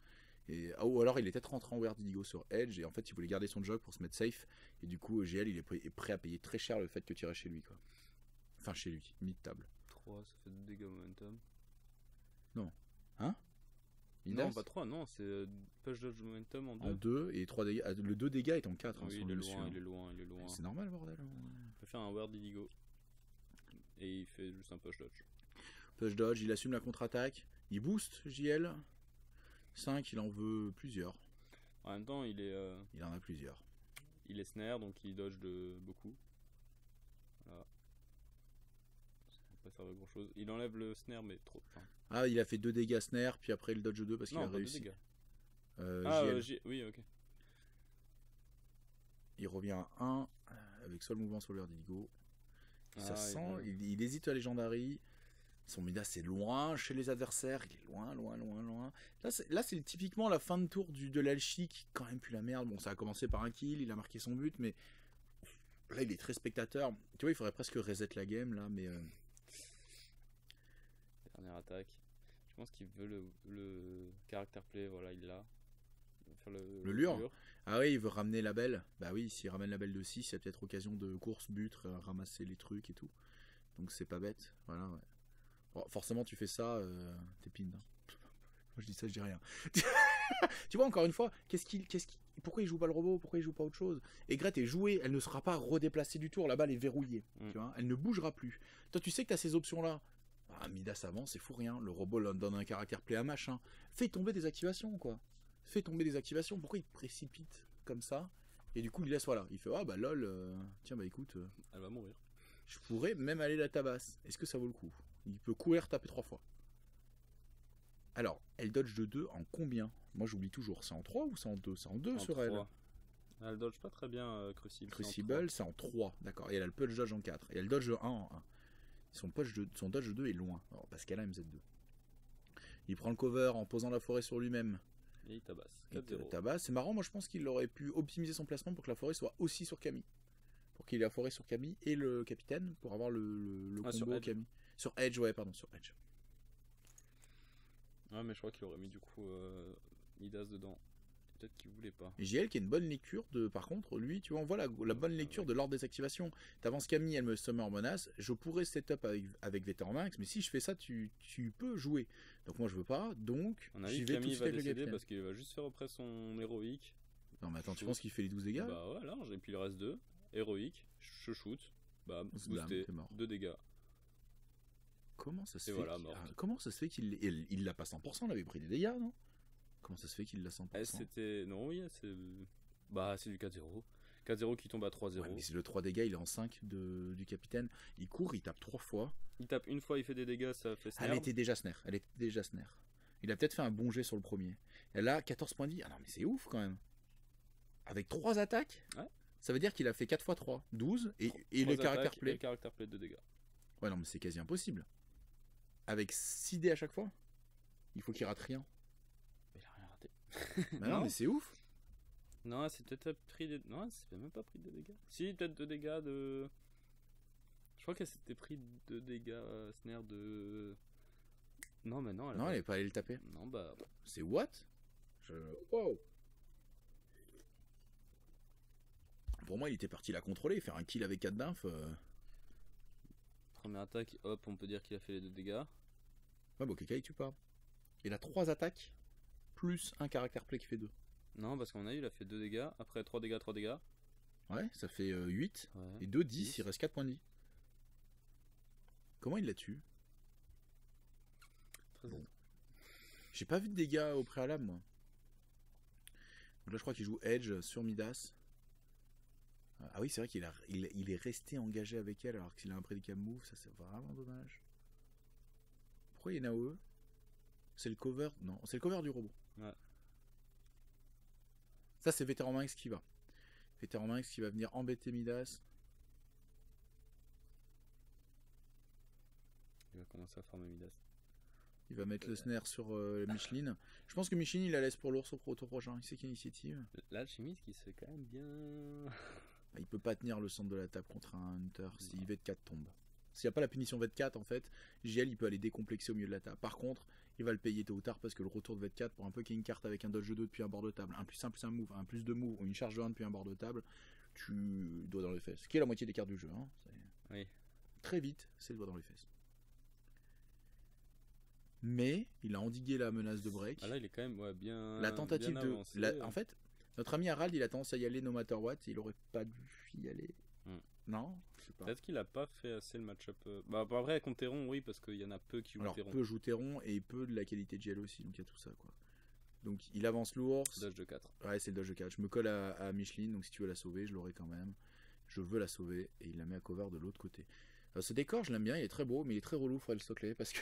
Ou alors il est peut-être rentré en Weird Indigo sur Edge et en fait il voulait garder son jog pour se mettre safe. Et du coup GL il est prêt à payer très cher le fait que tu irais chez lui quoi. Enfin chez lui, mid-table. 3, ça fait 2 dégâts momentum. Non. Hein? Non, pas 3, non, c'est push dodge momentum en 2. En 2 et 3 dégâts. Le 2 dégâts est en 4. Oui, il est loin. C'est normal bordel. Il peut faire un Weird Indigo. Et il fait juste un push dodge. Push dodge, il assume la contre-attaque. Il booste JL. 5, il en veut plusieurs. En même temps, il en a plusieurs. Il est snare, donc il dodge de beaucoup. Voilà. Ça va pas servir à grand chose. Il enlève le snare, mais trop. Enfin... Ah, il a fait 2 dégâts snare, puis après il dodge 2 parce qu'il a réussi. 2 dégâts. JL. Oui, ok. Il revient à 1 avec seul mouvement sur l'Erdigo. Ça sent, il hésite à Legendary. Son Midas c'est loin chez les adversaires, il est loin. Là c'est typiquement la fin de tour de l'Alchi qui quand même plus la merde. Bon, ça a commencé par un kill, il a marqué son but, mais là il est très spectateur. Tu vois, il faudrait presque reset la game là, mais. Dernière attaque. Je pense qu'il veut le character play, voilà, il l'a. Le lure. Ah oui, il veut ramener la belle. Bah oui, s'il ramène la belle de 6, il y a peut-être occasion de course, but, ramasser les trucs et tout. Donc c'est pas bête. Voilà, ouais. Bon, forcément, tu fais ça, t'es pin. Hein. Moi je dis ça, je dis rien. Tu vois, encore une fois, pourquoi il joue pas le robot? Pourquoi il joue pas autre chose? Et Gret est jouée, elle ne sera pas redéplacée du tour, la balle est verrouillée. Tu vois, elle ne bougera plus. Toi, tu sais que tu as ces options-là. Ah, Midas avance, c'est fou rien. Le robot leur donne un caractère play à machin. Fais tomber des activations, quoi. Fais tomber des activations. Pourquoi il précipite comme ça? Et du coup, il laisse, voilà. Il fait, ah bah lol, tiens, bah écoute. Elle va mourir. Je pourrais même aller la tabasse. Est-ce que ça vaut le coup? Il peut courir, taper 3 fois. Alors, elle dodge de 2 en combien? Moi, j'oublie toujours. C'est en 3 ou c'est en 2? C'est en 2 sur 3. elle. Elle dodge pas très bien, Crucible. Crucible, c'est en 3. D'accord. Et elle a le punch dodge en 4. Et elle dodge 1 en 1. Son dodge de 2 est loin. Alors, parce qu'elle a MZ2. Il prend le cover en posant la forêt sur lui-même. Et il tabasse. C'est marrant, moi je pense qu'il aurait pu optimiser son placement pour que la forêt soit aussi sur Camille. Pour qu'il ait la forêt sur Camille et le capitaine pour avoir le combo Camille. Sur Edge, ouais, pardon, sur Edge. Ouais, mais je crois qu'il aurait mis du coup Midas dedans. Peut-être qu'il voulait pas. Et JL qui a une bonne lecture de. Par contre, lui, tu vois, on voit la bonne lecture de l'ordre des activations. T'avances Camille, elle me summon en menace. Je pourrais setup avec Vétéran Max, mais si je fais ça, tu peux jouer. Donc moi je veux pas, donc j'y vais tout de suite avec le capitaine. Parce qu'il va juste faire après son héroïque. Non, mais attends, tu penses qu'il fait les 12 dégâts? Bah ouais, large, et puis il reste 2. Héroïque, je shoot, bam, boosté, 2 dégâts. Comment ça se fait voilà, comment ça se fait qu'il l'a pas 100%? Il avait pris des dégâts, non? Comment ça se fait qu'il l'a 100%? C'était. Non, oui, c'est. Bah, c'est du 4-0. 4-0 qui tombe à 3-0. Ouais, mais c'est le 3 dégâts, il est en 5 du capitaine. Il court, il tape 3 fois. Il tape une fois, il fait des dégâts, ça fait snare. Elle était déjà snare. Il a peut-être fait un bon jet sur le premier. Elle a 14 points de vie. Ah non, mais c'est ouf quand même. Avec 3 attaques? Ouais. Ça veut dire qu'il a fait 4 x 3, 12. Et le caractère play. Et le caractère play de dégâts. Ouais, non, mais c'est quasi impossible. Avec 6 dés à chaque fois? Il faut qu'il rate rien. Il a rien raté. Bah non, mais c'est ouf. Non, c'est peut-être pris des. Non, c'est même pas pris des dégâts. Si, peut-être 2 dégâts de. Je crois qu'elle s'était pris 2 dégâts snare de. Non, mais non. Elle est pas allée le taper. Non, bah. C'est what? Wow. Pour moi, il était parti la contrôler, faire un kill avec 4 d'inf. Première attaque, hop, on peut dire qu'il a fait les 2 dégâts. Ouais, bon, Keka, il tue pas. Il a 3 attaques, plus un caractère play qui fait 2. Non, parce qu'on a eu, il a fait 2 dégâts, après 3 dégâts, 3 dégâts. Ouais, ça fait 8. Ouais. Et 2, 10, il reste 4 points de vie. Comment il la tue? Bon. J'ai pas vu de dégâts au préalable, moi. Donc là, je crois qu'il joue Edge sur Midas. Ah oui, c'est vrai qu'il est resté engagé avec elle alors qu'il a un prédicat move. Ça, c'est vraiment dommage. Pourquoi il y en a eux? C'est le cover? Non, c'est le cover du robot. Ouais. Ça, c'est Vétéran Max qui va. Vétéran Max qui va venir embêter Midas. Il va commencer à farmer Midas. Il va mettre le snare sur Micheline. Je pense que Micheline, il la laisse pour l'ours au tour prochain. Il sait qu'il y a initiative. Là, Chimiste qui se fait quand même bien. Il peut pas tenir le centre de la table contre un Hunter si V4 tombe. S'il n'y a pas la punition V4, en fait, JL il peut aller décomplexer au milieu de la table. Par contre, il va le payer tôt ou tard parce que le retour de V4, pour un peu qu'il y ait une carte avec un dodge 2 depuis un bord de table, un plus 1 plus un move, un plus 2 move ou une charge de 1 depuis un bord de table, tu dois dans les fesses. Ce qui est la moitié des cartes du jeu. Hein. Oui. Très vite, c'est le doigt dans les fesses. Mais il a endigué la menace de break. Ah là, il est quand même bien. La tentative bien de. avancé. En fait, notre ami Harald, il a tendance à y aller no matter what. Il aurait pas dû y aller. Non, je sais pas. Peut-être qu'il a pas fait assez le match-up. Bah, après, contre Terron, oui, parce qu'il y en a peu qui jouent Alors, Terron. peu jouent Terron et peu de la qualité de GL aussi. Donc, il y a tout ça, quoi. Donc, il avance l'ours. Dodge de 4. Ouais, c'est le dodge de 4. Je me colle à Micheline. Donc, si tu veux la sauver, je l'aurai quand même. Je veux la sauver. Et il la met à cover de l'autre côté. Ce décor, je l'aime bien, il est très beau, mais il est très relou, Fred Stockley, parce que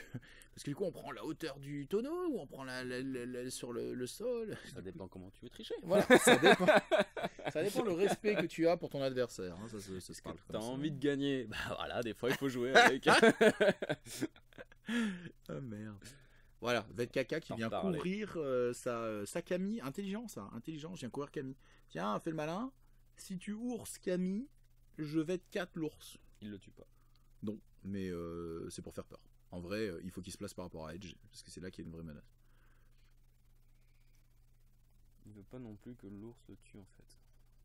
du coup, on prend la hauteur du tonneau ou on prend sur le sol. Ça dépend comment tu veux tricher. Voilà, ça dépend. Ça dépend le respect que tu as pour ton adversaire. Hein, ça se parle comme t'as ça. envie de gagner. Bah voilà, des fois, il faut jouer avec. Ah merde. Voilà, Vetkaka qui vient courir sa Camille. Intelligent, ça. Intelligent, je viens courir Camille. Tiens, fais le malin. Si tu ours Camille, je vais te 4 l'ours. Il le tue pas. Non, mais c'est pour faire peur. En vrai, il faut qu'il se place par rapport à Edge, parce que c'est là qu'il y a une vraie menace. Il veut pas non plus que l'ours le tue en fait.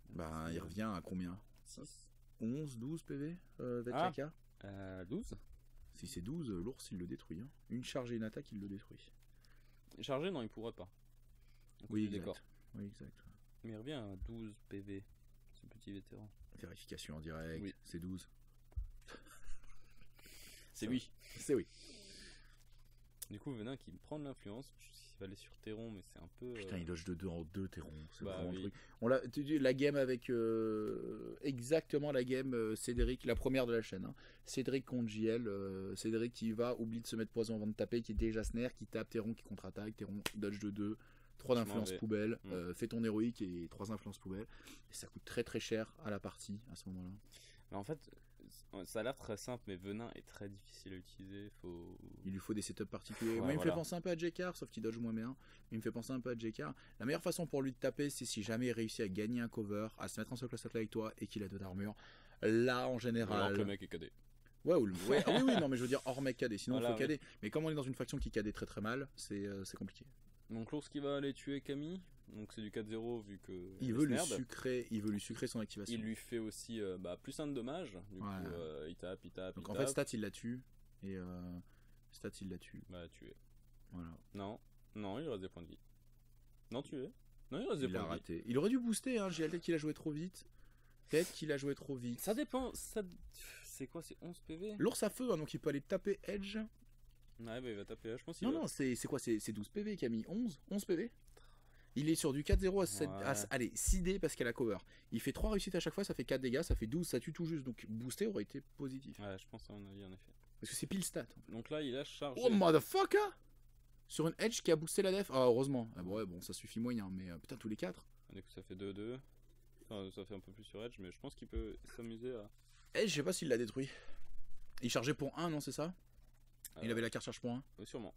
Bah, il revient à combien? 6 11, 12 PV Vetkaka 12. Si c'est 12, l'ours il le détruit. Hein. Une charge et une attaque, il le détruit. Chargé, non, il pourrait pas. Oui, du décor. exact. Oui, exact. Mais il revient à 12 PV, ce petit vétéran. Vérification en direct, Oui. c'est 12. C'est lui. C'est oui. Du coup, Venin qui prend de l'influence, je sais qu'il va aller sur Terron, mais c'est un peu. Putain, il loge de 2 en 2, t'es rond. C'est Bah vraiment oui. le truc. On l'a, la game avec exactement la game Cédric, la première de la chaîne. Hein. Cédric contre JL. Cédric qui va, oublie de se mettre poison avant de taper, qui est déjà snare, qui tape Terron, qui contre-attaque. Terron dodge de 2, 3 Je m'en d'influence vais. poubelle. Fais ton héroïque et 3 influences poubelle. Et ça coûte très très cher à la partie à ce moment-là. Mais en fait, ça a l'air très simple, mais Venin est très difficile à utiliser. Il lui faut des setups particuliers. Ouais, Moi, il me fait voilà. penser un peu à J-Car, sauf qu'il dodge moins bien. Il me fait penser un peu à J-Car. La meilleure façon pour lui de taper, c'est si jamais il réussit à gagner un cover, à se mettre en socle à socle avec toi et qu'il a 2 d'armure. Là, en Alors général. que le mec est KD. Ouais, ouais. Ah oui, non, mais je veux dire hors mec KD. Sinon, Voilà, il faut KD. Mais comme on est dans une faction qui KD très très mal, c'est compliqué. Donc lorsqu'il va aller tuer Camille, donc c'est du 4-0 vu que. Il veut lui snared. sucrer son activation. Il lui fait aussi plus 1 de dommage. Du Ouais. coup, il tape. Donc il en tape. fait, Stat il la tue. Et Stat il la tue. Bah, tué. Voilà. Non, il reste des points de vie. Non, tué. Non, il reste des Il a points de vie. raté. Il aurait dû booster, hein. J'ai peut-être qu'il a joué trop vite. Ça dépend. C'est quoi, c'est 11 PV? L'ours à feu, hein, donc il peut aller taper Edge. Ouais, bah il va taper là, je pense. Non, c'est quoi? C'est 12 PV, Camille. 11 PV. Il est sur du 4-0 à 7. Ouais. Allez, 6D parce qu'elle a cover. Il fait 3 réussites à chaque fois, ça fait 4 dégâts, ça fait 12, ça tue tout juste. Donc booster aurait été positif. Ouais, je pense à mon avis, en effet. Parce que c'est pile stat. Donc là, il a chargé. Oh motherfucker! Sur une Edge qui a boosté la def. Ah, heureusement. Ah, bon, ouais, bon, ça suffit moyen, mais putain, tous les 4. Du coup, ça fait 2-2. Enfin, ça fait un peu plus sur Edge, mais je pense qu'il peut s'amuser à. Edge, je sais pas s'il l'a détruit. Il chargeait pour 1, non, c'est ça? Il avait la carte charge pour 1. Sûrement.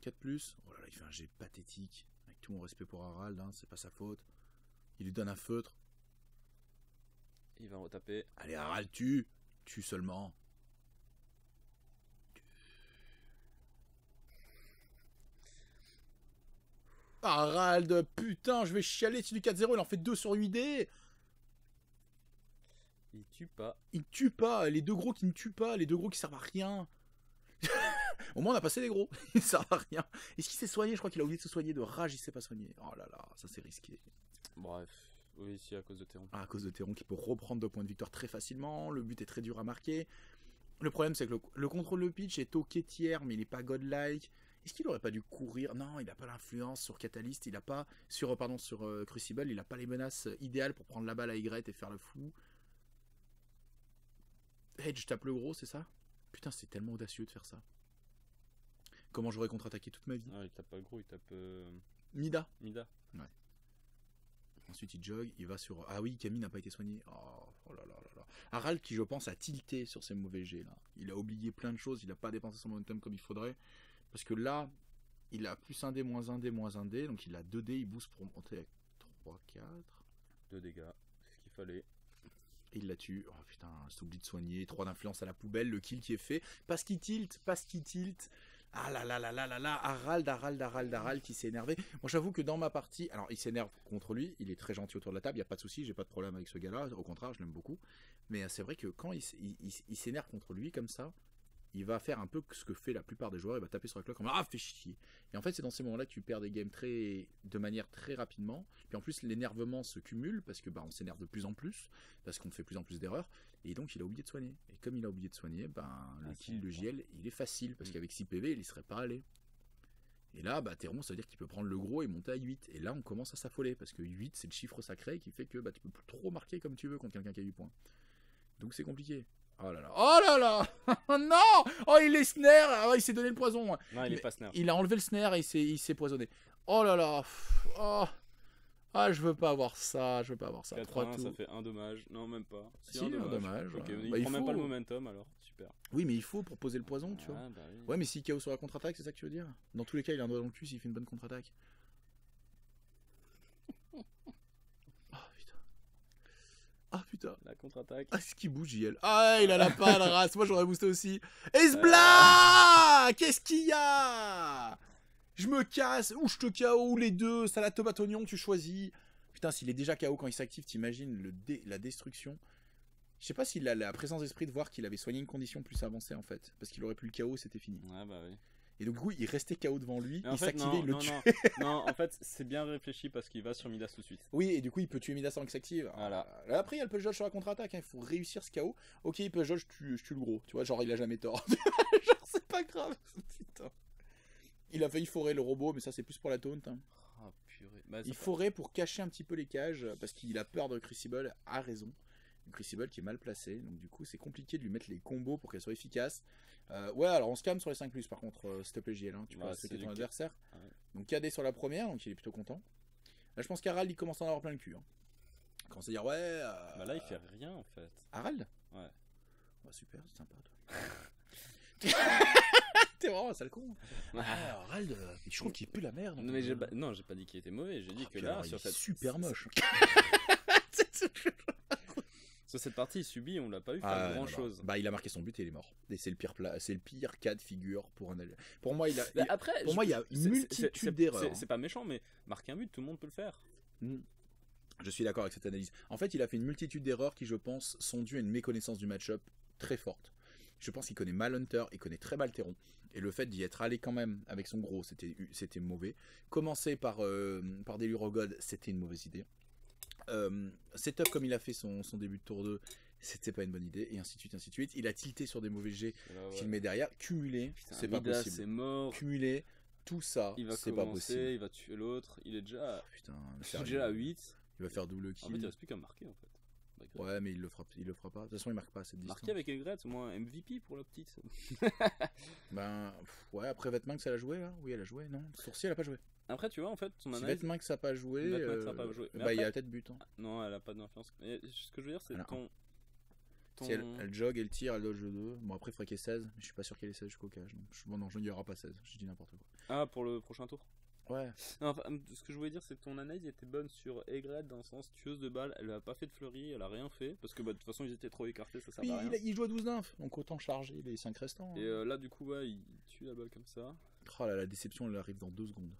4 plus. Oh là là, il fait un jet pathétique. Avec tout mon respect pour Harald, hein, c'est pas sa faute. Il lui donne un feutre. Il va retaper. Allez, Harald, tue. Tue seulement. Harald, putain, je vais chialer. C'est du 4-0, il en fait 2 sur 8D. Il tue pas. Il tue pas. Les 2 gros qui ne tuent pas. Les 2 gros qui servent à rien. Au moins, on a passé les gros. Ils servent à rien. Est-ce qu'il s'est soigné? Je crois qu'il a oublié de se soigner de rage. Il s'est pas soigné. Oh là là, ça c'est risqué. Bref. Oui, ici à cause de Terron. Ah, à cause de Terron qui peut reprendre 2 points de victoire très facilement. Le but est très dur à marquer. Le problème, c'est que le contrôle de pitch est ok tiers, mais il n'est pas godlike. Est-ce qu'il aurait pas dû courir? Non, il n'a pas l'influence sur Catalyst. Il a pas sur Crucible. Il n'a pas les menaces idéales pour prendre la balle à Y et faire le fou. Edge tape le gros, c'est ça? Putain, c'est tellement audacieux de faire ça. Comment j'aurais contre-attaqué toute ma vie? Non, il tape pas le gros, il tape Mida. Mida. Ouais. Ensuite, il jogue, il va sur. Ah oui, Camille n'a pas été soigné. Oh là là là là. Harald, qui je pense a tilté sur ses mauvais jets là. Il a oublié plein de choses, il n'a pas dépensé son momentum comme il faudrait. Parce que là, il a plus 1D, moins 1D, moins 1D. Donc il a 2D, il booste pour monter avec 3, 4. 2 dégâts, c'est ce qu'il fallait. Et il la tue. Oh putain, s'oublie de soigner. 3 d'influence à la poubelle, le kill qui est fait. Parce qu'il tilt. Ah là là là là là là, Harald qui s'est énervé. Moi j'avoue que dans ma partie, alors il s'énerve contre lui, il est très gentil autour de la table, il n'y a pas de souci, j'ai pas de problème avec ce gars-là, au contraire, je l'aime beaucoup. Mais c'est vrai que quand il s'énerve contre lui comme ça, il va faire un peu ce que fait la plupart des joueurs, il va taper sur la cloque en mode ah fais chier. Et en fait c'est dans ces moments-là que tu perds des games de manière très rapidement. Puis en plus l'énervement se cumule parce que on s'énerve de plus en plus, parce qu'on fait plus en plus d'erreurs. Et donc il a oublié de soigner. Et comme il a oublié de soigner, le kill de JL il est facile parce qu'avec 6 PV il y serait pas allé. Et là Terron ça veut dire qu'il peut prendre le gros et monter à 8. Et là on commence à s'affoler parce que 8 c'est le chiffre sacré qui fait que tu peux plus trop marquer comme tu veux contre quelqu'un qui a 8 points. Donc c'est compliqué. Oh là là, oh là là. Non. Oh il est snare. Oh, il s'est donné le poison. Non, il est pas snare. Il a enlevé le snare et il s'est poisonné. Oh là là. Oh. Ah je veux pas avoir ça. 4-1, ça fait 1 dommage. Non, même pas. Si, un dommage. Ok, Ouais. il prend même pas le momentum alors. Super. Oui mais il faut pour poser le poison tu vois. Bah oui. Ouais mais s'il KO sur la contre-attaque c'est ça que tu veux dire? Dans tous les cas il a un doigt dans le cul s'il fait une bonne contre-attaque. Ah putain. La contre-attaque. Ah, ce qui bouge, JL. Ah, il a la palle, race. Moi, j'aurais boosté aussi. Esbla! Qu'est-ce qu'il y a? Je me casse, ou je te KO, ou les deux. Salade tomate oignon, tu choisis. Putain, s'il est déjà KO quand il s'active, t'imagines la destruction. Je sais pas s'il a la présence d'esprit de voir qu'il avait soigné une condition plus avancée, en fait. Parce qu'il aurait pu le KO, c'était fini. Ouais, bah oui. Et donc, du coup, il restait KO devant lui, Et en il fait, s'activait, il le tuait. non, en fait, c'est bien réfléchi parce qu'il va sur Midas tout de suite. Oui, et du coup, il peut tuer Midas avant qu'il s'active. Voilà. Après, il y a le push dodge sur la contre-attaque, hein. Il faut réussir ce KO. Ok, il push dodge, je tue le gros. Tu vois, genre, il a jamais tort. Genre, c'est pas grave. Putain. Il a failli forer le robot, mais ça, c'est plus pour la taunt. Hein. Ah, purée. Bah, Il forait pour cacher un petit peu les cages, parce qu'il a peur de Crucible, a raison. Crucible qui est mal placé, donc du coup, c'est compliqué de lui mettre les combos pour qu'elle soit efficace. Ouais, alors on se calme sur les 5+, par contre, s'il te plaît, JL, hein, tu peux respecter ton adversaire. Ouais. Donc KD sur la première, donc il est plutôt content. Là, je pense qu'Harald, il commence à en avoir plein le cul. Hein. Il commence à dire, ouais. Bah là, il fait rien en fait. Harald. Ouais. Oh, super, c'est sympa, toi. T'es vraiment un sale con. Ah, Harald, je trouve qu'il pue la merde. Non, mais j'ai pas dit qu'il était mauvais, j'ai dit que là, alors, sur il est cette. super moche. Sur cette partie, il subit, on l'a pas eu faire grand chose. Bah, il a marqué son but et il est mort. Et c'est le pire c'est le pire cas de figure pour un allié. Pour moi, il y a une multitude d'erreurs. C'est pas méchant, mais marquer un but, tout le monde peut le faire. Je suis d'accord avec cette analyse. En fait, il a fait une multitude d'erreurs qui, je pense, sont dues à une méconnaissance du match-up très forte. Je pense qu'il connaît mal Hunter, il connaît très mal Théron. Et le fait d'y être allé quand même avec son gros, c'était mauvais. Commencer par des Lurogod, c'était une mauvaise idée. Setup comme il a fait son début de tour 2, c'était pas une bonne idée, et ainsi de suite, ainsi de suite. Il a tilté sur des mauvais jets qu'il met derrière. Cumulé, c'est pas possible. C'est mort. Cumulé, tout ça, c'est pas possible. Il va tuer l'autre, il est déjà, putain, déjà à 8. Il va faire double kill. En fait, il reste plus qu'à marquer en fait. Ouais, mais il le fera pas. De toute façon, il marque pas à cette distance. Marquer avec Egret, c'est moins MVP pour la petite. Ben, ouais, après Vetmanx, elle a joué là. Oui, elle a joué, non. Sourcier, elle a pas joué. Après, tu vois, en fait, son Si analyse. Vetmanx n'a pas joué. Bah, il y a peut-être but. Hein. Non, elle a pas d'influence. Ce que je veux dire, c'est ton. Si elle jog, elle tire, elle dodge 2. Bon, après, il faudrait qu'il y ait 16. Mais je suis pas sûr qu'il y ait 16 jusqu'au cage. Bon, non, il n'y aura pas 16. Je dis n'importe quoi. Ah, pour le prochain tour. Ouais. Non, enfin, ce que je voulais dire, c'est que ton analyse était bonne sur Egret dans le sens tueuse de balle. Elle a pas fait de fleurie, elle a rien fait. Parce que bah, de toute façon, ils étaient trop écartés, ça sert à rien. Il joue à 12 nymphes, donc autant charger les 5 restants. Et là, du coup, ouais, il tue la balle comme ça. Oh là, la déception, elle arrive dans 2 secondes.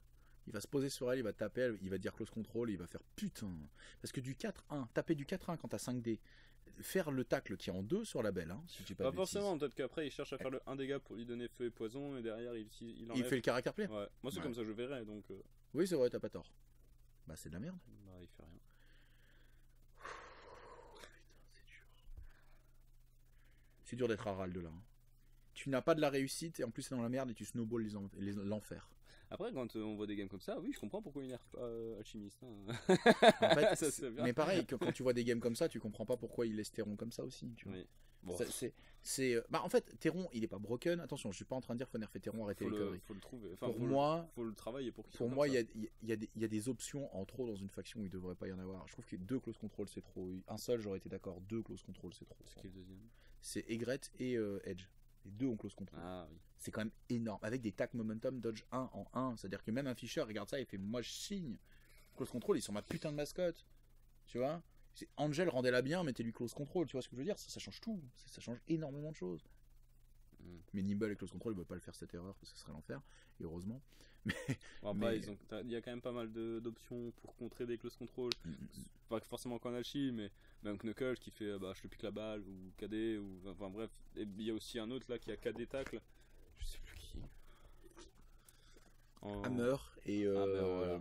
Il va se poser sur elle, il va taper, il va dire close control, il va faire putain. Parce que du 4-1, taper du 4-1 quand t'as 5D, faire le tacle qui est en 2 sur la belle, hein, si tu pas forcément, peut-être qu'après il cherche à faire le 1 dégât pour lui donner feu et poison, et derrière il enlève. Il fait le caractère play. Ouais, moi c'est comme ça je verrais donc. Oui, c'est vrai, t'as pas tort. Bah, c'est de la merde. Bah, il fait rien. Putain, c'est dur. C'est dur d'être Harald là. Hein. Tu n'as pas de la réussite et en plus c'est dans la merde et tu snowballs l'enfer. Après, quand on voit des games comme ça, oui, je comprends pourquoi il nerf pas Alchimiste. Hein. En fait, ça, mais pareil, quand tu vois des games comme ça, tu comprends pas pourquoi il laisse Théron comme ça aussi. Tu vois. Oui. Bon. Bah, en fait, Théron, il est pas broken. Attention, je suis pas en train de dire qu'il faut nerfer Théron, arrêter les conneries. Faut le trouver. Enfin, pour moi, faut le travailler pour qu'il Pour moi, il y a des options en trop dans une faction où il devrait pas y en avoir. Je trouve que 2 close control c'est trop. Un seul, j'aurais été d'accord. 2 close control c'est trop. C'est qui le deuxième? C'est Egret et Edge. Les 2 ont close control. Ah oui. C'est quand même énorme. Avec des tac momentum, dodge 1 en 1. C'est-à-dire que même un Fischer regarde ça et fait moi je signe. Close control, ils sont ma putain de mascotte. Tu vois? Angel rendait-la bien, mettez-lui close control. Tu vois ce que je veux dire? Ça change tout. Ça change énormément de choses. Mais Nimble et close control, ils ne veulent pas le faire cette erreur parce que ce serait l'enfer. Et heureusement. Il y a quand même pas mal d'options pour contrer des close control. Pas forcément qu'en Alchie, mais même Knuckles qui fait je te pique la balle, ou KD, ou enfin bref. Et il y a aussi un autre là qui a KD tacle. Je sais plus qui. Hammer et voilà.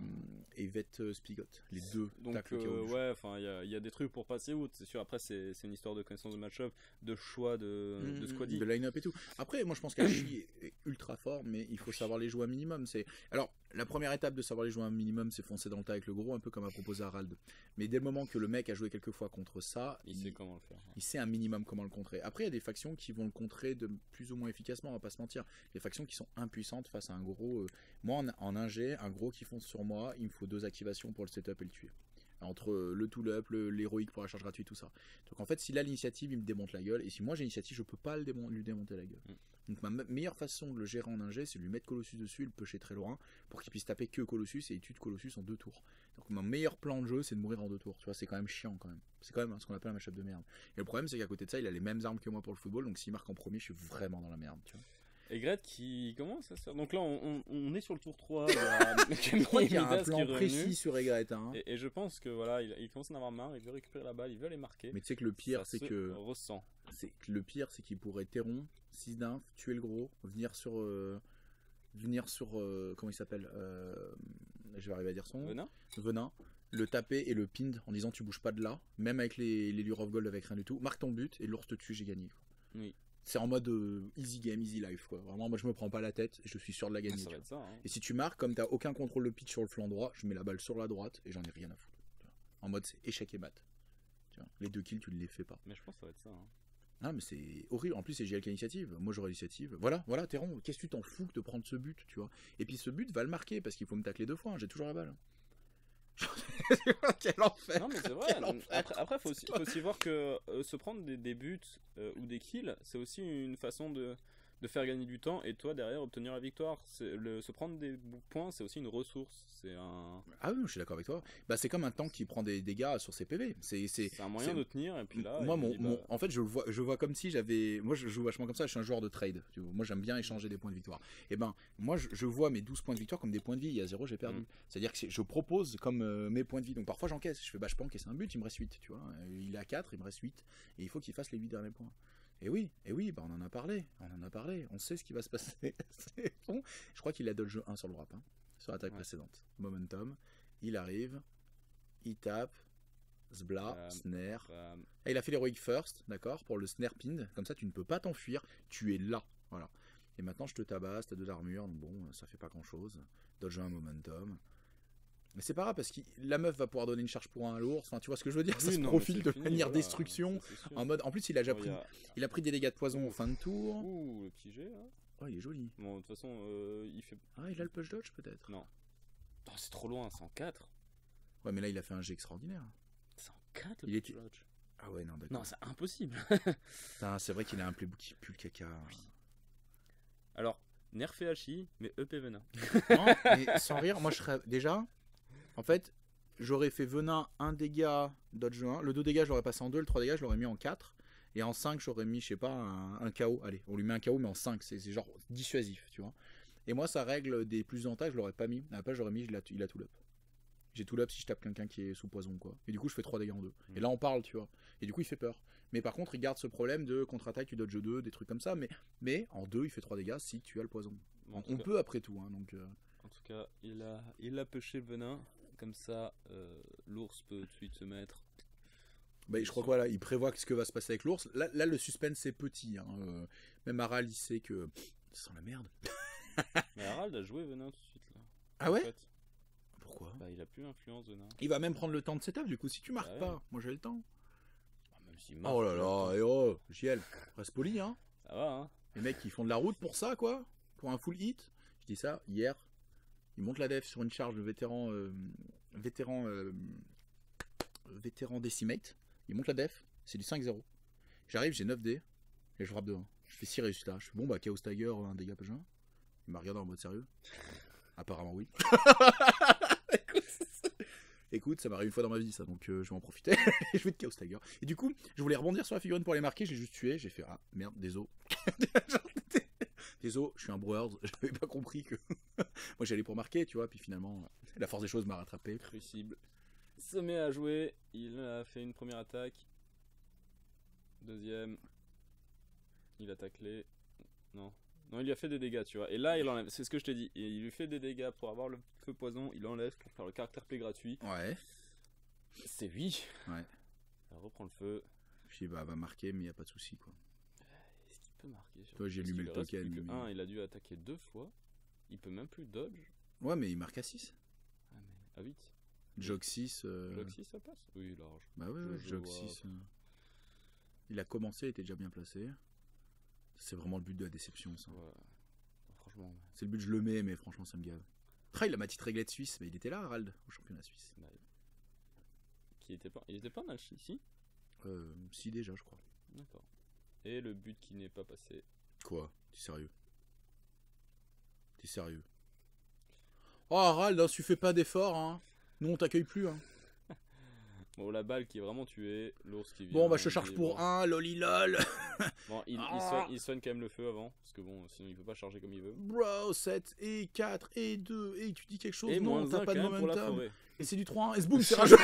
Et Vet Spigot, les 2 donc ouais, enfin il y a des trucs pour passer out, c'est sûr. Après c'est une histoire de connaissance de match-up, de choix de squaddy, de line-up et tout. Après moi je pense qu'Alchie est ultra fort, mais il faut savoir les jouer un minimum. Alors la première étape de savoir les jouer un minimum, c'est foncer dans le tas avec le gros, un peu comme a proposé Harald. Mais dès le moment que le mec a joué quelques fois contre ça, il sait comment le faire. Il sait un minimum comment le contrer. Après il y a des factions qui vont le contrer de plus ou moins efficacement, on va pas se mentir. Les factions qui sont impuissantes face à un gros. Moi en ingé, un gros qui fonce sur moi, il me faut 2 activations pour le setup et le tuer. Entre le tool-up, l'héroïque pour la charge gratuite, tout ça. Donc en fait, s'il a l'initiative, il me démonte la gueule. Et si moi j'ai l'initiative, je peux pas lui démonter la gueule. Donc ma meilleure façon de le gérer en ingé, c'est de lui mettre Colossus dessus, le pusher très loin, pour qu'il puisse taper que Colossus et il tue de Colossus en 2 tours. Donc mon meilleur plan de jeu, c'est de mourir en 2 tours. Tu vois, c'est quand même chiant quand même. C'est quand même ce qu'on appelle un match-up de merde. Et le problème, c'est qu'à côté de ça, il a les mêmes armes que moi pour le football. Donc s'il marque en premier, je suis vraiment dans la merde. Tu vois. Egret qui commence à se faire. Donc là, on est sur le tour 3. Je crois qu'il y a un plan précis sur Egret. Hein. Et je pense que voilà, il commence à en avoir marre, il veut récupérer la balle, il veut aller marquer. Mais tu sais que le pire, c'est que. Ressent. Le pire, c'est qu'il pourrait Théron, 6 d'inf, tuer le gros, venir sur venir sur comment il s'appelle, je vais arriver à dire son nom. Venin. Le taper et le pin en disant tu bouges pas de là, même avec les Lure of Gold avec rien du tout, marque ton but et l'ours te tue, j'ai gagné quoi. Oui. C'est en mode easy game, easy life quoi. Vraiment moi je me prends pas la tête et je suis sûr de la gagner. Ça va être ça, hein. Et si tu marques, comme t'as aucun contrôle de pitch sur le flanc droit, je mets la balle sur la droite et j'en ai rien à foutre. En mode c'est échec et mat. Les 2 kills tu ne les fais pas. Mais je pense que ça va être ça, hein. Ah mais c'est horrible, en plus c'est GL qui a l'initiative, moi j'aurais l'initiative, voilà, Théron, qu'est-ce que tu t'en fous de prendre ce but, tu vois. Et puis ce but va le marquer, parce qu'il faut me tacler 2 fois, hein. J'ai toujours la balle. Quel enfer. Non mais c'est vrai, après faut aussi voir que se prendre des buts ou des kills, c'est aussi une façon de faire gagner du temps et toi derrière obtenir la victoire. Se prendre des points, c'est aussi une ressource. Ah oui, je suis d'accord avec toi. Bah, c'est comme un tank qui prend des dégâts sur ses PV. C'est un moyen de tenir et puis là. Moi, en fait, je vois comme si j'avais. Moi, je joue vachement comme ça. Je suis un joueur de trade. Tu vois. Moi, j'aime bien échanger des points de victoire. Et ben, moi, je vois mes 12 points de victoire comme des points de vie. Il y a 0, j'ai perdu. C'est-à-dire que je propose comme mes points de vie. Donc parfois, j'encaisse. Je fais, je peux encaisser un but, il me reste 8. Tu vois. Il est à 4, il me reste 8. Et il faut qu'il fasse les 8 derniers points. Et oui, bah on en a parlé, on sait ce qui va se passer. C'est bon. Je crois qu'il a dodge 1 sur le wrap, hein, sur l'attaque précédente. Momentum, il arrive, il tape, zbla, snare. Et il a fait l'heroic first, d'accord, pour le snare pinned, comme ça tu ne peux pas t'enfuir, tu es là, voilà. Et maintenant je te tabasse, t'as 2 d'armure, donc bon, ça fait pas grand chose. Dodge 1 momentum. Mais c'est pas grave parce que la meuf va pouvoir donner une charge pour 1 à l'ours. Enfin, tu vois ce que je veux dire, oui, ça se profile de manière voilà, destruction. En mode, en plus, il a déjà pris, il a pris des dégâts de poison en fin de tour. Ouh, le petit jet là. Oh, il est joli. Bon, de toute façon, il fait. Ah, il a le push dodge peut-être. Non. Oh, c'est trop loin, 104. Ouais, mais là, il a fait un jet extraordinaire. 104 le push dodge. Ah ouais, non, d'accord. Non, c'est impossible. C'est vrai qu'il a un play qui pue le caca. Oui. Alors, nerfé Hachi, mais EP Venin. Non, mais sans rire, moi je serais déjà. En fait, j'aurais fait Venin 1 dégât, dodge 1. Le 2 dégâts, je l'aurais passé en 2. Le 3 dégâts, je l'aurais mis en 4. Et en 5, j'aurais mis, je sais pas, un KO. Allez, on lui met un KO, mais en 5. C'est genre dissuasif, tu vois. Et moi, ça règle des plus en taille, je l'aurais pas mis. Après, j'aurais mis, il a tout up. J'ai tout up si je tape quelqu'un qui est sous poison, quoi. Et du coup, je fais 3 dégâts en 2. Et là, on parle, tu vois. Et du coup, il fait peur. Mais par contre, il garde ce problème de contre-attaque, tu dodge 2, des trucs comme ça. Mais en 2, il fait 3 dégâts si tu as le poison. On peut après tout, hein, donc. En tout cas, il a pêché le venin. Comme ça, l'ours peut tout de suite se mettre. Bah, je crois que voilà, il prévoit ce que va se passer avec l'ours. Là, le suspense est petit. Hein. Même Harald, il sait que ça sent la merde. Mais Harald a joué venin tout de suite là. Ah ouais? En fait. Pourquoi? Bah, il a plus l'influence venin. Il va même prendre le temps de setup. Du coup, si tu marques pas, moi j'ai le temps. Même s'il marque, oh là là, et oh, JL, reste poli, hein. Ça va, hein. Les mecs, ils font de la route pour ça, quoi. Pour un full hit. Je dis ça hier. Il monte la def sur une charge de vétéran décimate. Il monte la def, c'est du 5-0. J'arrive, j'ai 9D, et je frappe de 1. Je fais 6 résultats. Je fais bon, bah, Chaos Tiger, un dégât PG1. Il m'a regardé en mode sérieux. Apparemment, oui. Écoute, ça m'arrive une fois dans ma vie, ça, donc je vais en profiter. Je vais de Chaos Tiger. Et du coup, je voulais rebondir sur la figurine pour les marquer, j'ai juste tué. J'ai fait, ah merde, désolé. Désolé, je suis un Brewers, j'avais pas compris que. Moi j'allais pour marquer, tu vois, puis finalement, la force des choses m'a rattrapé. Crucible se met à jouer, il a fait une première attaque. Deuxième. Il a taclé. Non, il lui a fait des dégâts, tu vois. Et là, il enlève, c'est ce que je t'ai dit. Il lui fait des dégâts pour avoir le feu poison, il enlève pour faire le caractère play gratuit. Ouais. C'est lui. Ouais. Il reprend le feu. Puis bah, va marquer, mais il n'y a pas de souci, quoi. Est-ce qu'il peut marquer sur... Toi, j'ai allumé le token. Il a dû attaquer 2 fois. Il peut même plus dodge. Ouais, mais il marque à 6. Ah, mais à 8. Jog 6. Jog 6, ça passe? Oui, large. Bah ouais, Jog 6. Il a commencé, il était déjà bien placé. C'est vraiment le but de la déception, ça. Ouais. Franchement. C'est le but, je le mets, mais franchement, ça me gave. Ah, il a ma petite réglette suisse, mais il était là, Harald, au championnat suisse. Bah, il était pas en Alchie, si? Si, déjà, je crois. D'accord. Et le but qui n'est pas passé. Quoi? T'es sérieux? Oh, Harald, tu fais pas d'effort, hein. Nous, on t'accueille plus, hein. Bon, la balle qui est vraiment tuée, l'ours qui vient. Bon, bah, je te charge pour 1, lolilol. Bon, il soigne quand même le feu avant, parce que bon, sinon il peut pas charger comme il veut. Bro, 7 et 4 et 2, et tu dis quelque chose, et non, t'as pas de momentum. Et c'est du 3-1, et boum, c'est rageux.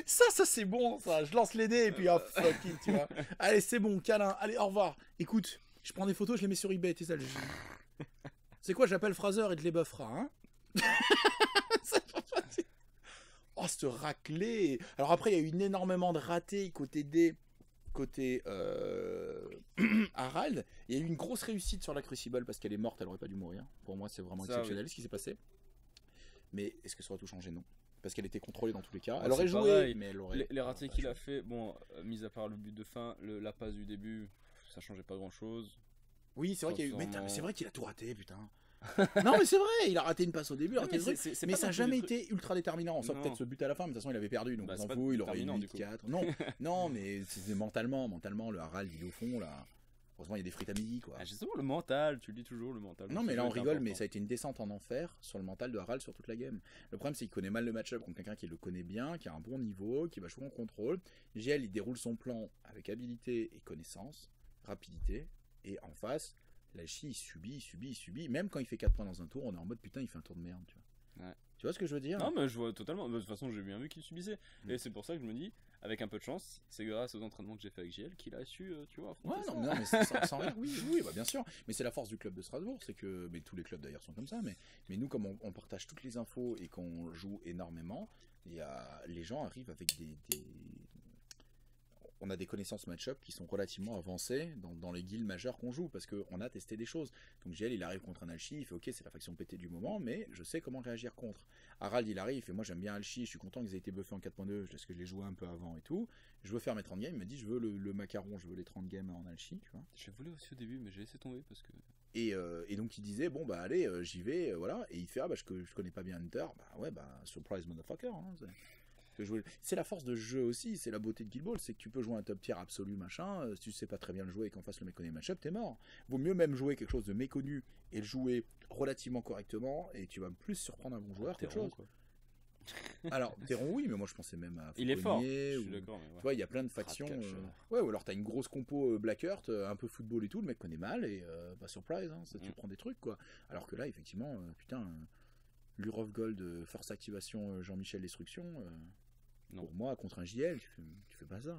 Ça c'est bon, ça. Je lance les dés et puis fuck it, tu vois. Allez, c'est bon, câlin. Allez, au revoir. Écoute, Je prends des photos, je les mets sur eBay, t'es ça. C'est quoi, j'appelle Fraser et te les buffera, hein. Oh, ce raclé. Alors après, il y a eu énormément de ratés côté Harald. Il y a eu une grosse réussite sur la Crucible parce qu'elle est morte, elle aurait pas dû mourir. Pour moi, c'est vraiment exceptionnel ce qui s'est passé. Mais est-ce que ça aurait tout changé? Non. Parce qu'elle était contrôlée dans tous les cas. Elle aurait joué, pareil. mais elle aurait... Les ratés qu'il a fait, bon, mis à part le but de fin, la passe du début, ça changeait pas grand-chose. Oui, c'est vrai qu'il y a eu... Mais c'est vrai qu'il a tout raté, putain. Non, mais c'est vrai, il a raté une passe au début, mais ça n'a jamais été ultra déterminant. Sauf peut-être ce but à la fin, mais de toute façon, il avait perdu, donc on s'en fout, il aurait eu 8-4. Non, mais c'est mentalement, le Harald, il est au fond, là. Heureusement, il y a des frites à midi, quoi. Ah, justement, le mental, tu le dis toujours, le mental. Non, mais là, on rigole, mais ça a été une descente en enfer sur le mental de Harald sur toute la game. Le problème, c'est qu'il connaît mal le match-up contre quelqu'un qui le connaît bien, qui a un bon niveau, qui va jouer en contrôle. JL, il déroule son plan avec habilité et connaissance, rapidité, et en face, Lachi, il subit. Même quand il fait 4 points dans un tour, on est en mode putain, il fait un tour de merde, tu vois. Ouais. Tu vois ce que je veux dire? Non, mais je vois totalement. De toute façon, j'ai bien vu qu'il subissait. Et c'est pour ça que je me dis, avec un peu de chance, c'est grâce aux entraînements que j'ai fait avec JL qu'il a su, tu vois, affronter ça. Non, mais sans rien. Oui, bah, bien sûr. Mais c'est la force du club de Strasbourg, c'est que, mais tous les clubs d'ailleurs sont comme ça, mais nous, comme on partage toutes les infos et qu'on joue énormément, les gens arrivent avec on a des connaissances match-up qui sont relativement avancées dans les guilds majeures qu'on joue, parce qu'on a testé des choses. Donc JL, il arrive contre un Alchi, il fait ok, c'est la faction pétée du moment, mais je sais comment réagir contre. Harald, il arrive, il fait moi j'aime bien Alchi, je suis content qu'ils aient été buffés en 4.2, parce que je l'ai joué un peu avant et tout. Je veux faire mes 30 games, il me dit je veux le macaron, je veux les 30 games en Alchi, tu vois. Je voulais aussi au début, mais j'ai laissé tomber parce que... Et donc il disait bon bah allez, j'y vais, voilà. Et il fait ah bah je connais pas bien Hunter, bah ouais bah surprise motherfucker, hein, c'est la force de jeu aussi, c'est la beauté de Guild Ball, c'est que tu peux jouer un top tier absolu machin, si tu sais pas très bien le jouer et qu'en face le mec connaît le match-up, t'es mort. Vaut mieux même jouer quelque chose de méconnu et le jouer relativement correctement et tu vas plus surprendre un bon joueur qu'autre chose. Quoi. Alors, Terron oui, mais moi je pensais même à Fauconnier, il est fort, je suis d'accord. Mais ouais. Tu vois, il y a plein de factions. Ouais, ou alors t'as une grosse compo Black Earth, un peu football et tout, le mec connaît mal et bah surprise, hein, ça, tu prends des trucs quoi. Alors que là, effectivement, putain, Lure of Gold, Force Activation, Jean-Michel Destruction. Non. Pour moi, contre un JL, tu fais pas ça.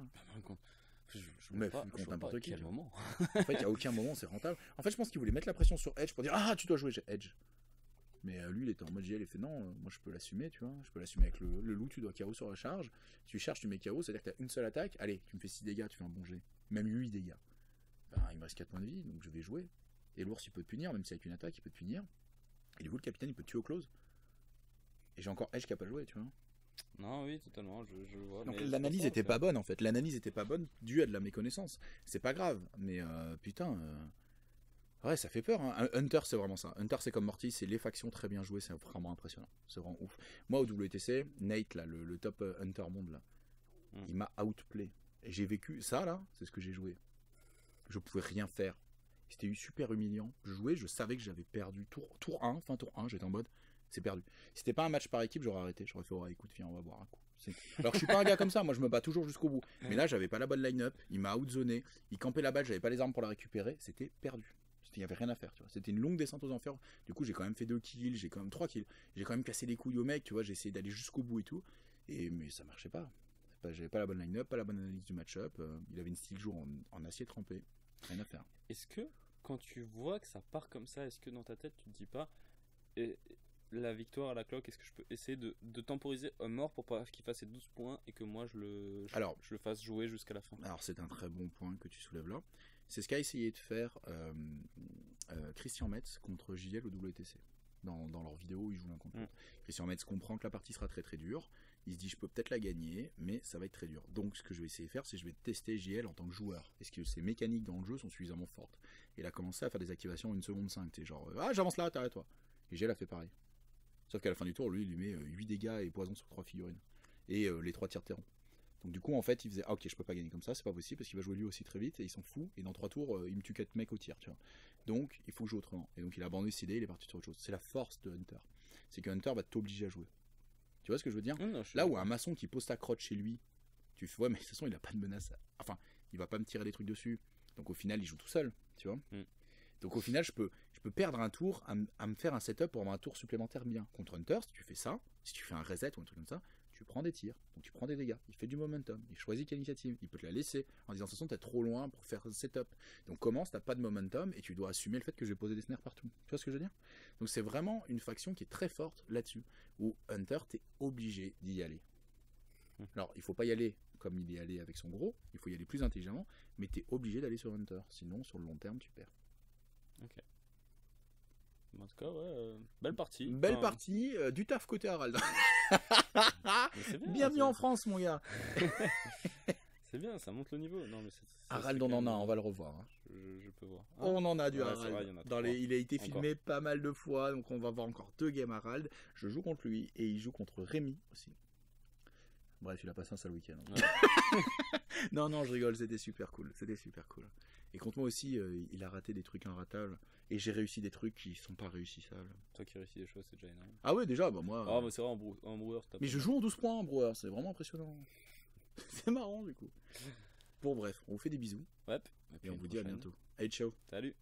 Mais contre n'importe qui. Moment. En fait, il n'y a aucun moment, c'est rentable. En fait, je pense qu'il voulait mettre la pression sur Edge pour dire ah, tu dois jouer Edge. Mais lui, il était en mode JL, il fait non, moi je peux l'assumer, tu vois. Je peux l'assumer avec le loup, tu dois KO sur la charge. Tu charges, tu mets KO, c'est-à-dire que tu as une seule attaque. Allez, tu me fais 6 dégâts, tu fais un bon jet. Même 8 dégâts. Ben, il me reste 4 points de vie, donc je vais jouer. Et l'ours, il peut te punir, même si avec une attaque, il peut te punir. Et du coup, le capitaine, il peut te tuer au close. Et j'ai encore Edge qui a pas joué, tu vois. Non, oui, totalement, je vois. Donc l'analyse était pas bonne en fait. L'analyse était pas bonne due à de la méconnaissance. C'est pas grave, mais putain. Ouais, ça fait peur. Hein. Hunter, c'est vraiment ça. Hunter, c'est comme Morty, c'est les factions très bien jouées, c'est vraiment impressionnant. C'est vraiment ouf. Moi, au WTC, Nate, là, le top Hunter monde, là, il m'a outplay. Et j'ai vécu ça, là, c'est ce que j'ai joué. Je pouvais rien faire. C'était super humiliant. Je jouais, je savais que j'avais perdu. Tour 1, fin tour 1, j'étais en mode. C'est perdu. Si c'était pas un match par équipe, j'aurais arrêté. J'aurais fait, oh, écoute, viens, on va boire un coup. Alors que je suis pas un gars comme ça, moi je me bats toujours jusqu'au bout. Mais là, j'avais pas la bonne line-up, il m'a outzoné, il campait la balle, j'avais pas les armes pour la récupérer, c'était perdu. Il y avait rien à faire, tu vois. C'était une longue descente aux enfers. Du coup, j'ai quand même fait 2 kills, j'ai quand même 3 kills. J'ai quand même cassé les couilles au mec, tu vois, j'ai essayé d'aller jusqu'au bout et tout. Mais ça marchait pas. J'avais pas la bonne line-up, pas la bonne analyse du match-up. Il avait une style jour en acier trempé. Rien à faire. Est-ce que, quand tu vois que ça part comme ça, est-ce que dans ta tête, tu te dis pas... la victoire à la cloque, est-ce que je peux essayer de temporiser un mort pour pas qu'il fasse ses 12 points et que moi je le fasse jouer jusqu'à la fin? Alors c'est un très bon point que tu soulèves là. C'est ce qu'a essayé de faire Christian Metz contre JL au WTC. Dans leur vidéo, il joue l'un contre l'autre. Christian Metz comprend que la partie sera très très dure. Il se dit je peux peut-être la gagner, mais ça va être très dur. Donc ce que je vais essayer de faire, c'est que je vais tester JL en tant que joueur. Est-ce que ses mécaniques dans le jeu sont suffisamment fortes? Et il a commencé à faire des activations en 1 seconde 5. T'es genre ah j'avance là, t'arrêtes toi. Et JL a fait pareil. Sauf qu'à la fin du tour, lui, il lui met 8 dégâts et poison sur 3 figurines. Et les 3 tirs de terrain. Donc du coup, en fait, il faisait ah ok, je peux pas gagner comme ça, c'est pas possible parce qu'il va jouer lui aussi très vite et il s'en fout. Et dans 3 tours, il me tue 4 mecs au tir, tu vois. Donc il faut jouer autrement. Et donc il a abandonné cette idée, il est parti sur autre chose. C'est la force de Hunter. C'est que Hunter va t'obliger à jouer. Tu vois ce que je veux dire? Non, là où un maçon qui pose ta crotte chez lui, tu fais ouais, mais de toute façon, il a pas de menace. Enfin, il va pas me tirer des trucs dessus. Donc au final, il joue tout seul, tu vois. Donc au final, je peux perdre un tour à me faire un setup pour avoir un tour supplémentaire bien. Contre Hunter, si tu fais ça, si tu fais un reset ou un truc comme ça, tu prends des tirs, donc tu prends des dégâts, il fait du momentum, il choisit quelle initiative, il peut te la laisser en disant de toute façon t'es trop loin pour faire le setup. Donc commence, t'as pas de momentum et tu dois assumer le fait que je vais poser des snares partout. Tu vois ce que je veux dire? Donc c'est vraiment une faction qui est très forte là-dessus, où Hunter t'es obligé d'y aller. Alors il faut pas y aller comme il est allé avec son gros, il faut y aller plus intelligemment, mais t'es obligé d'aller sur Hunter, sinon sur le long terme tu perds. Ok. En tout cas, ouais, belle partie. Belle Enfin, partie, du taf côté Harald. mais c'est bien, Bienvenue en France mon gars. C'est bien, ça monte le niveau. Non, mais Harald, c'est on quand en a, même- on va le revoir. Hein. Je peux voir. On en a du Ouais, c'est Harald. vrai, il y en a Dans trois. il a été Encore. filmé pas mal de fois, donc on va voir encore 2 games Harald. Je joue contre lui et il joue contre Rémi aussi. Bref, il a passé un sale week-end. Ouais. Non, je rigole, c'était super cool. C'était super cool. Et contre moi aussi, il a raté des trucs inratables. Et j'ai réussi des trucs qui sont pas réussissables. Toi qui réussis les choses, c'est déjà énorme. Ah ouais, déjà, bah moi. Ah, mais c'est vrai, en brouillard, c'est Mais je joue en 12 points en Brewer, c'est vraiment impressionnant. C'est marrant du coup. Bon, bref, on vous fait des bisous Ouais. et on vous dit à bientôt. Allez, ciao. Salut.